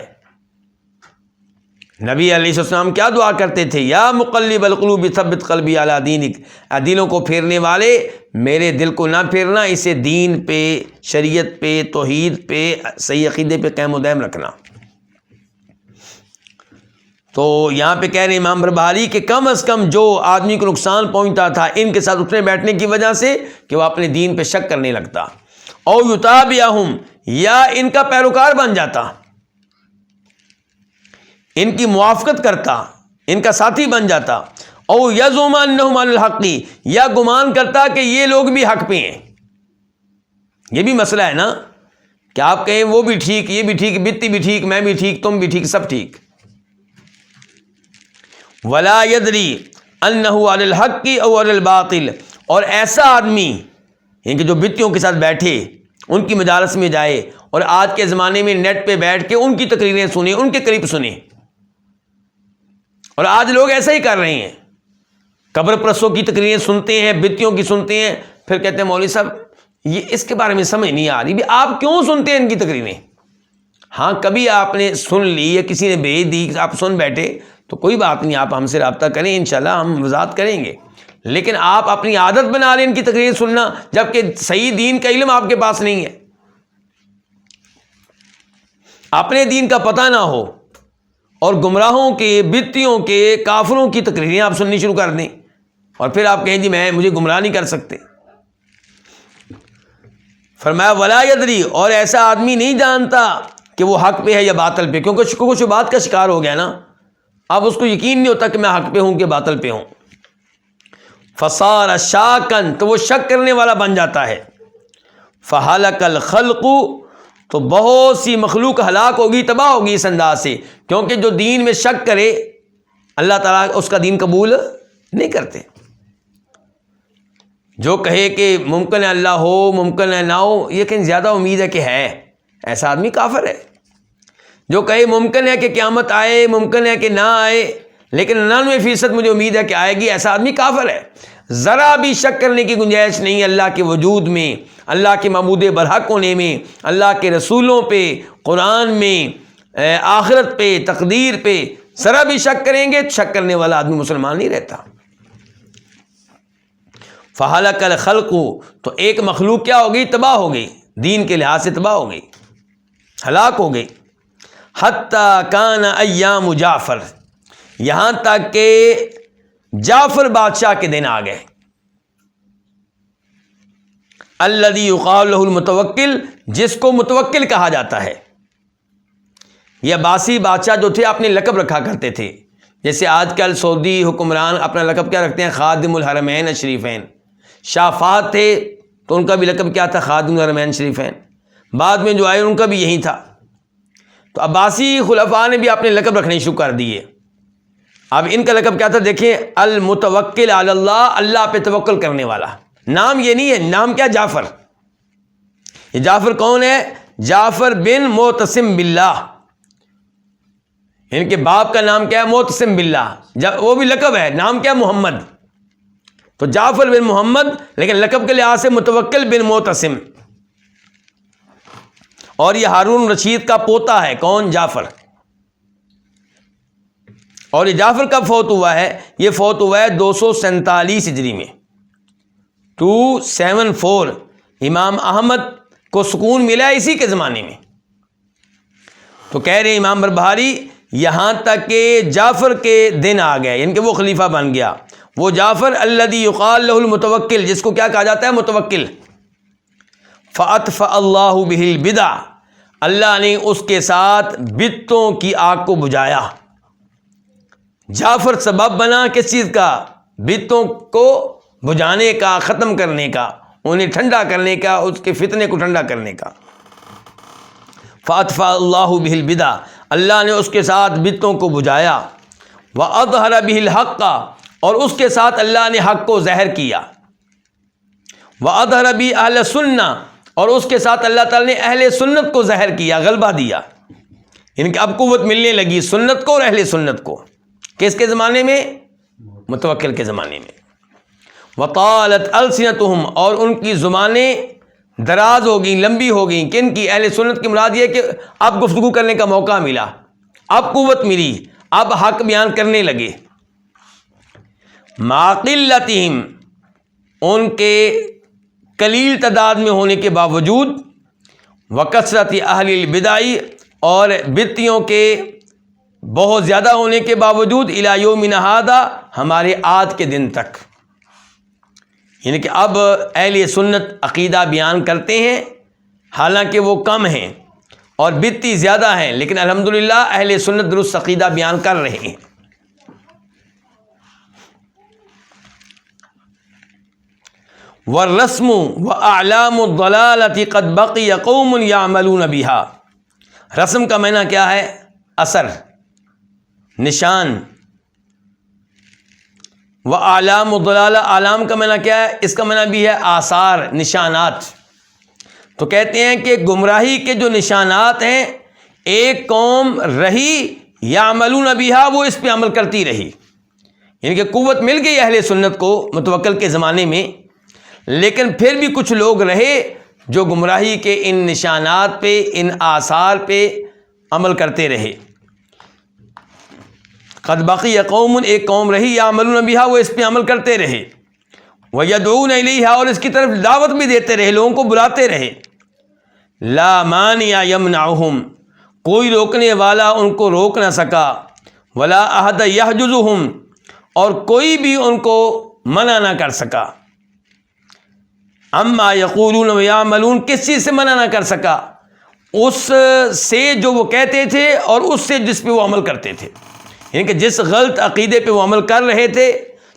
نبی علیہ السلام کیا دعا کرتے تھے؟ یا مقلب القلوب ثبت قلبی علی دینک، دلوں کو پھیرنے والے میرے دل کو نہ پھیرنا، اسے دین پہ، شریعت پہ، توحید پہ، صحیح عقیدے پہ قائم و دائم رکھنا۔ تو یہاں پہ کہہ رہے ہیں امام بربہاری کہ کم از کم جو آدمی کو نقصان پہنچتا تھا ان کے ساتھ اٹھنے بیٹھنے کی وجہ سے کہ وہ اپنے دین پہ شک کرنے لگتا، او یتابعہم، یا ان کا پیروکار بن جاتا، ان کی موافقت کرتا، ان کا ساتھی بن جاتا، او یزعم انہم علی الحق، یا گمان کرتا کہ یہ لوگ بھی حق پہ ہیں۔ یہ بھی مسئلہ ہے نا کہ آپ کہیں وہ بھی ٹھیک، یہ بھی ٹھیک، بتی بھی ٹھیک، میں بھی ٹھیک، تم بھی ٹھیک، سب ٹھیک۔ ولا یدری انہ علی الحق او علی الباطل، اور ایسا آدمی یعنی کہ جو بتیوں کے ساتھ بیٹھے، ان کی مجالس میں جائے اور آج کے زمانے میں نیٹ پہ بیٹھ کے ان کی تقریریں سنیں، ان کے قریب سنیں، اور آج لوگ ایسا ہی کر رہے ہیں، قبر پرستوں کی تقریریں سنتے ہیں، بتیوں کی سنتے ہیں، پھر کہتے ہیں مولوی صاحب یہ اس کے بارے میں سمجھ نہیں آ رہی، بھی آپ کیوں سنتے ہیں ان کی تقریریں؟ ہاں کبھی آپ نے سن لی یا کسی نے بھیج دی، آپ سن بیٹھے تو کوئی بات نہیں، آپ ہم سے رابطہ کریں، انشاءاللہ ہم وضاحت کریں گے، لیکن آپ اپنی عادت بنا لیں ان کی تقریر سننا، جبکہ صحیح دین کا علم آپ کے پاس نہیں ہے، اپنے دین کا پتہ نہ ہو، اور گمراہوں کے، بتیوں کے، کافروں کی تقریریں آپ سننی شروع کر دیں، اور پھر آپ کہیں جی مجھے گمراہ نہیں کر سکتے۔ فرمایا ولا یدری، اور ایسا آدمی نہیں جانتا کہ وہ حق پہ ہے یا باطل پہ، کیونکہ شکوک و شبہات کا شکار ہو گیا نا، اب اس کو یقین نہیں ہوتا کہ میں حق پہ ہوں کہ باطل پہ ہوں۔ فصار شاکن، تو وہ شک کرنے والا بن جاتا ہے۔ فہلک الخلق، تو بہت سی مخلوق ہلاک ہوگی، تباہ ہوگی اس انداز سے، کیونکہ جو دین میں شک کرے اللہ تعالیٰ اس کا دین قبول نہیں کرتے۔ جو کہے کہ ممکن ہے اللہ ہو، ممکن ہے نہ ہو، یہ کہیں زیادہ امید ہے کہ ہے، ایسا آدمی کافر ہے۔ جو کہے ممکن ہے کہ قیامت آئے، ممکن ہے کہ نہ آئے، لیکن 99% مجھے امید ہے کہ آئے گی، ایسا آدمی کافر ہے۔ ذرا بھی شک کرنے کی گنجائش نہیں اللہ کے وجود میں، اللہ کے معبود برحق ہونے میں، اللہ کے رسولوں پہ، قرآن میں، آخرت پہ، تقدیر پہ ذرا بھی شک کریں گے، شک کرنے والا آدمی مسلمان نہیں رہتا۔ فہلک الخلق، تو ایک مخلوق کیا ہو گئی؟ تباہ ہو گئی، دین کے لحاظ سے تباہ ہو گئی، ہلاک ہو گئی۔ حتیٰ کان ایام جعفر، یہاں تک کہ جعفر بادشاہ کے دن آ گئے۔ الذی یقال له المتوکل، جس کو متوکل کہا جاتا ہے۔ یہ عباسی بادشاہ جو تھے اپنے لقب رکھا کرتے تھے، جیسے آج کل سعودی حکمران اپنا لقب کیا رکھتے ہیں؟ خادم الحرمین الشریفین۔ شاہ فہد تھے تو ان کا بھی لقب کیا تھا؟ خادم الحرمین الشریفین۔ بعد میں جو آئے ان کا بھی یہی تھا۔ تو عباسی خلفاء نے بھی اپنے لقب رکھنے شروع کر دیے۔ اب ان کا لقب کیا تھا؟ دیکھیں، المتوکل علی اللہ، اللہ پہ توکل کرنے والا۔ نام یہ نہیں ہے، نام کیا؟ جعفر۔ یہ جعفر کون ہے؟ جعفر بن معتصم باللہ، ان کے باپ کا نام کیا ہے؟ معتصم باللہ، وہ بھی لقب ہے، نام کیا؟ محمد۔ تو جعفر بن محمد، لیکن لقب کے لحاظ سے متوکل بن معتصم۔ اور یہ ہارون رشید کا پوتا ہے، کون؟ جعفر۔ اور یہ جعفر کب فوت ہوا ہے؟ یہ فوت ہوا ہے 247 ہجری میں، 274۔ امام احمد کو سکون ملا اسی کے زمانے میں۔ تو کہہ رہے امام بربہاری یہاں تک کہ جعفر کے دن آ گئے، یعنی کہ وہ خلیفہ بن گیا، وہ جعفر الذی یقال له المتوکل، جس کو کیا کہا جاتا ہے؟ متوکل۔ فاطفأ اللہ بہ البدع، اللہ نے اس کے ساتھ بدعتوں کی آگ کو بجھایا۔ جعفر سبب بنا کس چیز کا؟ بدعتوں کو بجھانے کا، ختم کرنے کا، انہیں ٹھنڈا کرنے کا، اس کے فتنے کو ٹھنڈا کرنے کا۔ فاطفأ اللہ بہ البدع، اللہ نے اس کے ساتھ بدعتوں کو بجھایا۔ وأظہر بہ الحق، اور اس کے ساتھ اللہ نے حق کو ظاہر کیا۔ وأظہر بہ اہل سنہ، اور اس کے ساتھ اللہ تعالیٰ نے اہل سنت کو ظاہر کیا، غلبہ دیا، ان کی اب قوت ملنے لگی سنت کو اور اہل سنت کو۔ کس کے زمانے میں؟ متوکل کے زمانے میں۔ وطالت السنتہم، اور ان کی زبانیں دراز ہو گئیں، لمبی ہو گئیں۔ کن کی؟ اہل سنت کی مراد یہ کہ اب گفتگو کرنے کا موقع ملا، اب قوت ملی، اب حق بیان کرنے لگے، مع قلتہم، ان کے قلیل تعداد میں ہونے کے باوجود، وکثرت اہل البدع، اور بدعتیوں کے بہت زیادہ ہونے کے باوجود، الی یومنا ھذا، ہمارے آج کے دن تک، یعنی کہ اب اہل سنت عقیدہ بیان کرتے ہیں حالانکہ وہ کم ہیں اور بدعتی زیادہ ہیں، لیکن الحمدللہ اہل سنت درست عقیدہ بیان کر رہے ہیں۔ والرسم واعلام الضلالۃ قد بقی قوم یعملون بها، رسم کا معنی کیا ہے؟ اثر، نشان۔ واعلام الضلالہ، اعلام کا معنی کیا ہے؟ اس کا معنی بھی ہے آثار، نشانات۔ تو کہتے ہیں کہ گمراہی کے جو نشانات ہیں، ایک قوم رہی یعملون بہا، وہ اس پہ عمل کرتی رہی، یعنی کہ قوت مل گئی اہل سنت کو متوکل کے زمانے میں، لیکن پھر بھی کچھ لوگ رہے جو گمراہی کے ان نشانات پہ، ان آثار پہ عمل کرتے رہے۔ قد بقی قوم، ایک قوم رہی یعملون بہا، وہ اس پہ عمل کرتے رہے، ویدعون الیہا، اور اس کی طرف دعوت بھی دیتے رہے، لوگوں کو بلاتے رہے۔ لا مانع یمنعہم، کوئی روکنے والا ان کو روک نہ سکا، ولا احد یحجزہم، اور کوئی بھی ان کو منع نہ کر سکا۔ اما یقولون ویعملون، کس چیز سے منع نہ کر سکا؟ اس سے جو وہ کہتے تھے اور اس سے جس پہ وہ عمل کرتے تھے، یعنی کہ جس غلط عقیدے پہ وہ عمل کر رہے تھے،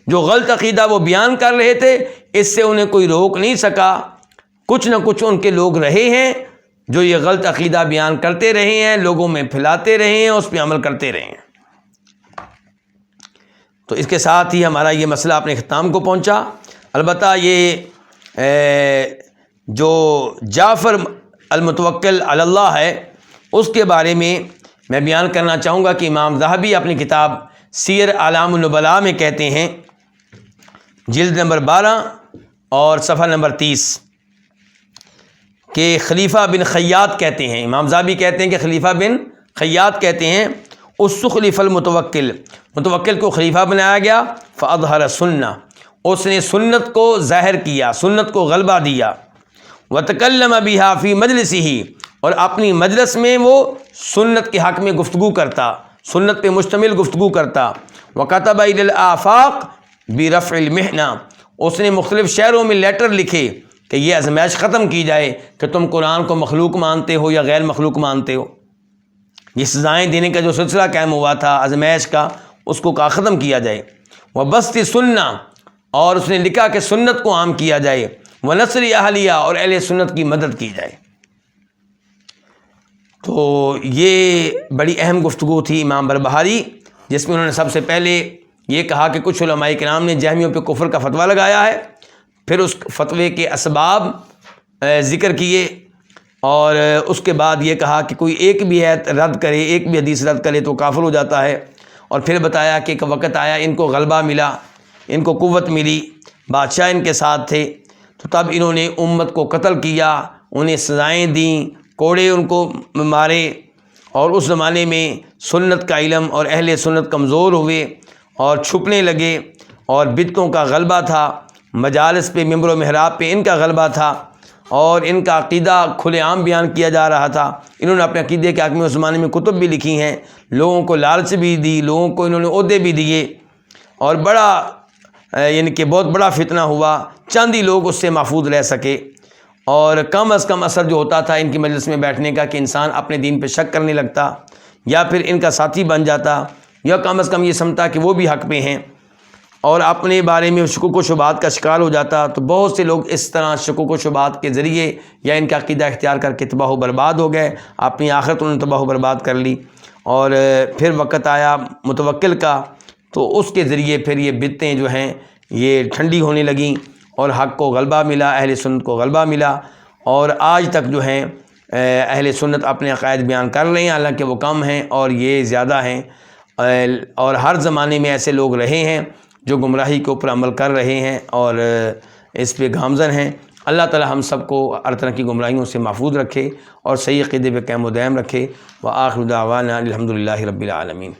جو غلط عقیدہ وہ بیان کر رہے تھے، اس سے انہیں کوئی روک نہیں سکا۔ کچھ نہ کچھ ان کے لوگ رہے ہیں جو یہ غلط عقیدہ بیان کرتے رہے ہیں، لوگوں میں پھیلاتے رہے ہیں، اس پہ عمل کرتے رہے ہیں۔ تو اس کے ساتھ ہی ہمارا یہ مسئلہ اپنے اختتام کو پہنچا۔ البتہ یہ جو جعفر المتوکل علی اللہ ہے، اس کے بارے میں بیان کرنا چاہوں گا کہ امام ذہبی اپنی کتاب سیر اعلام النبلاء میں کہتے ہیں، جلد نمبر 12 اور صفحہ نمبر 30، کہ خلیفہ بن خیاط کہتے ہیں، امام ذہبی کہتے ہیں کہ خلیفہ بن خیاط کہتے ہیں، استخلف المتوکل، متوکل کو خلیفہ بنایا گیا، فاظہر سنہ، اس نے سنت کو ظاہر کیا، سنت کو غلبہ دیا، وتکلم بہا فی مجلسہ، اور اپنی مجلس میں وہ سنت کے حق میں گفتگو کرتا، سنت پہ مشتمل گفتگو کرتا، وکتب الی الآفاق برفع المحنہ، اس نے مختلف شہروں میں لیٹر لکھے کہ یہ ازمائش ختم کی جائے کہ تم قرآن کو مخلوق مانتے ہو یا غیر مخلوق مانتے ہو، یہ سزائیں دینے کا جو سلسلہ قائم ہوا تھا ازمائش کا، اس کو ختم کیا جائے۔ وبسط سنہ، اور اس نے لکھا کہ سنت کو عام کیا جائے، ونصر اہلیہ، اور اہل سنت کی مدد کی جائے۔ تو یہ بڑی اہم گفتگو تھی امام بربہاری، جس میں انہوں نے سب سے پہلے یہ کہا کہ کچھ علماء کرام نے جہمیوں پہ کفر کا فتویٰ لگایا ہے، پھر اس فتوے کے اسباب ذکر کیے، اور اس کے بعد یہ کہا کہ کوئی ایک بھی آیت رد کرے، ایک بھی حدیث رد کرے تو کافر ہو جاتا ہے، اور پھر بتایا کہ ایک وقت آیا ان کو غلبہ ملا، ان کو قوت ملی، بادشاہ ان کے ساتھ تھے، تو تب انہوں نے امت کو قتل کیا، انہیں سزائیں دیں، کوڑے ان کو مارے، اور اس زمانے میں سنت کا علم اور اہل سنت کمزور ہوئے اور چھپنے لگے، اور بدعتوں کا غلبہ تھا، مجالس پہ، ممبر و محراب پہ ان کا غلبہ تھا، اور ان کا عقیدہ کھلے عام بیان کیا جا رہا تھا۔ انہوں نے اپنے عقیدے کے حق میں اس زمانے میں کتب بھی لکھی ہیں، لوگوں کو لالچ بھی دی، لوگوں کو انہوں نے عہدے بھی دیے، اور بڑا یعنی کہ بہت بڑا فتنہ ہوا، چند ہی لوگ اس سے محفوظ رہ سکے، اور کم از کم اثر جو ہوتا تھا ان کی مجلس میں بیٹھنے کا کہ انسان اپنے دین پہ شک کرنے لگتا، یا پھر ان کا ساتھی بن جاتا، یا کم از کم یہ سمجھتا کہ وہ بھی حق پہ ہیں، اور اپنے بارے میں شکوک و شبہات کا شکار ہو جاتا۔ تو بہت سے لوگ اس طرح شکوک و شبہات کے ذریعے یا ان کا عقیدہ اختیار کر کے تباہ و برباد ہو گئے، اپنی آخرت انہوں نے تباہ و برباد کر لی، اور پھر وقت آیا متوکل کا، تو اس کے ذریعے پھر یہ بدعتیں جو ہیں یہ ٹھنڈی ہونے لگیں، اور حق کو غلبہ ملا، اہل سنت کو غلبہ ملا، اور آج تک جو ہیں اہل سنت اپنے عقائد بیان کر رہے ہیں، حالانکہ وہ کم ہیں اور یہ زیادہ ہیں، اور ہر زمانے میں ایسے لوگ رہے ہیں جو گمراہی کے اوپر عمل کر رہے ہیں اور اس پہ گامزن ہیں۔ اللہ تعالی ہم سب کو ہر طرح کی گمراہیوں سے محفوظ رکھے اور صحیح عقیدے پہ قائم و دائم رکھے۔ وآخر دعوانا الحمدللہ رب العالمین۔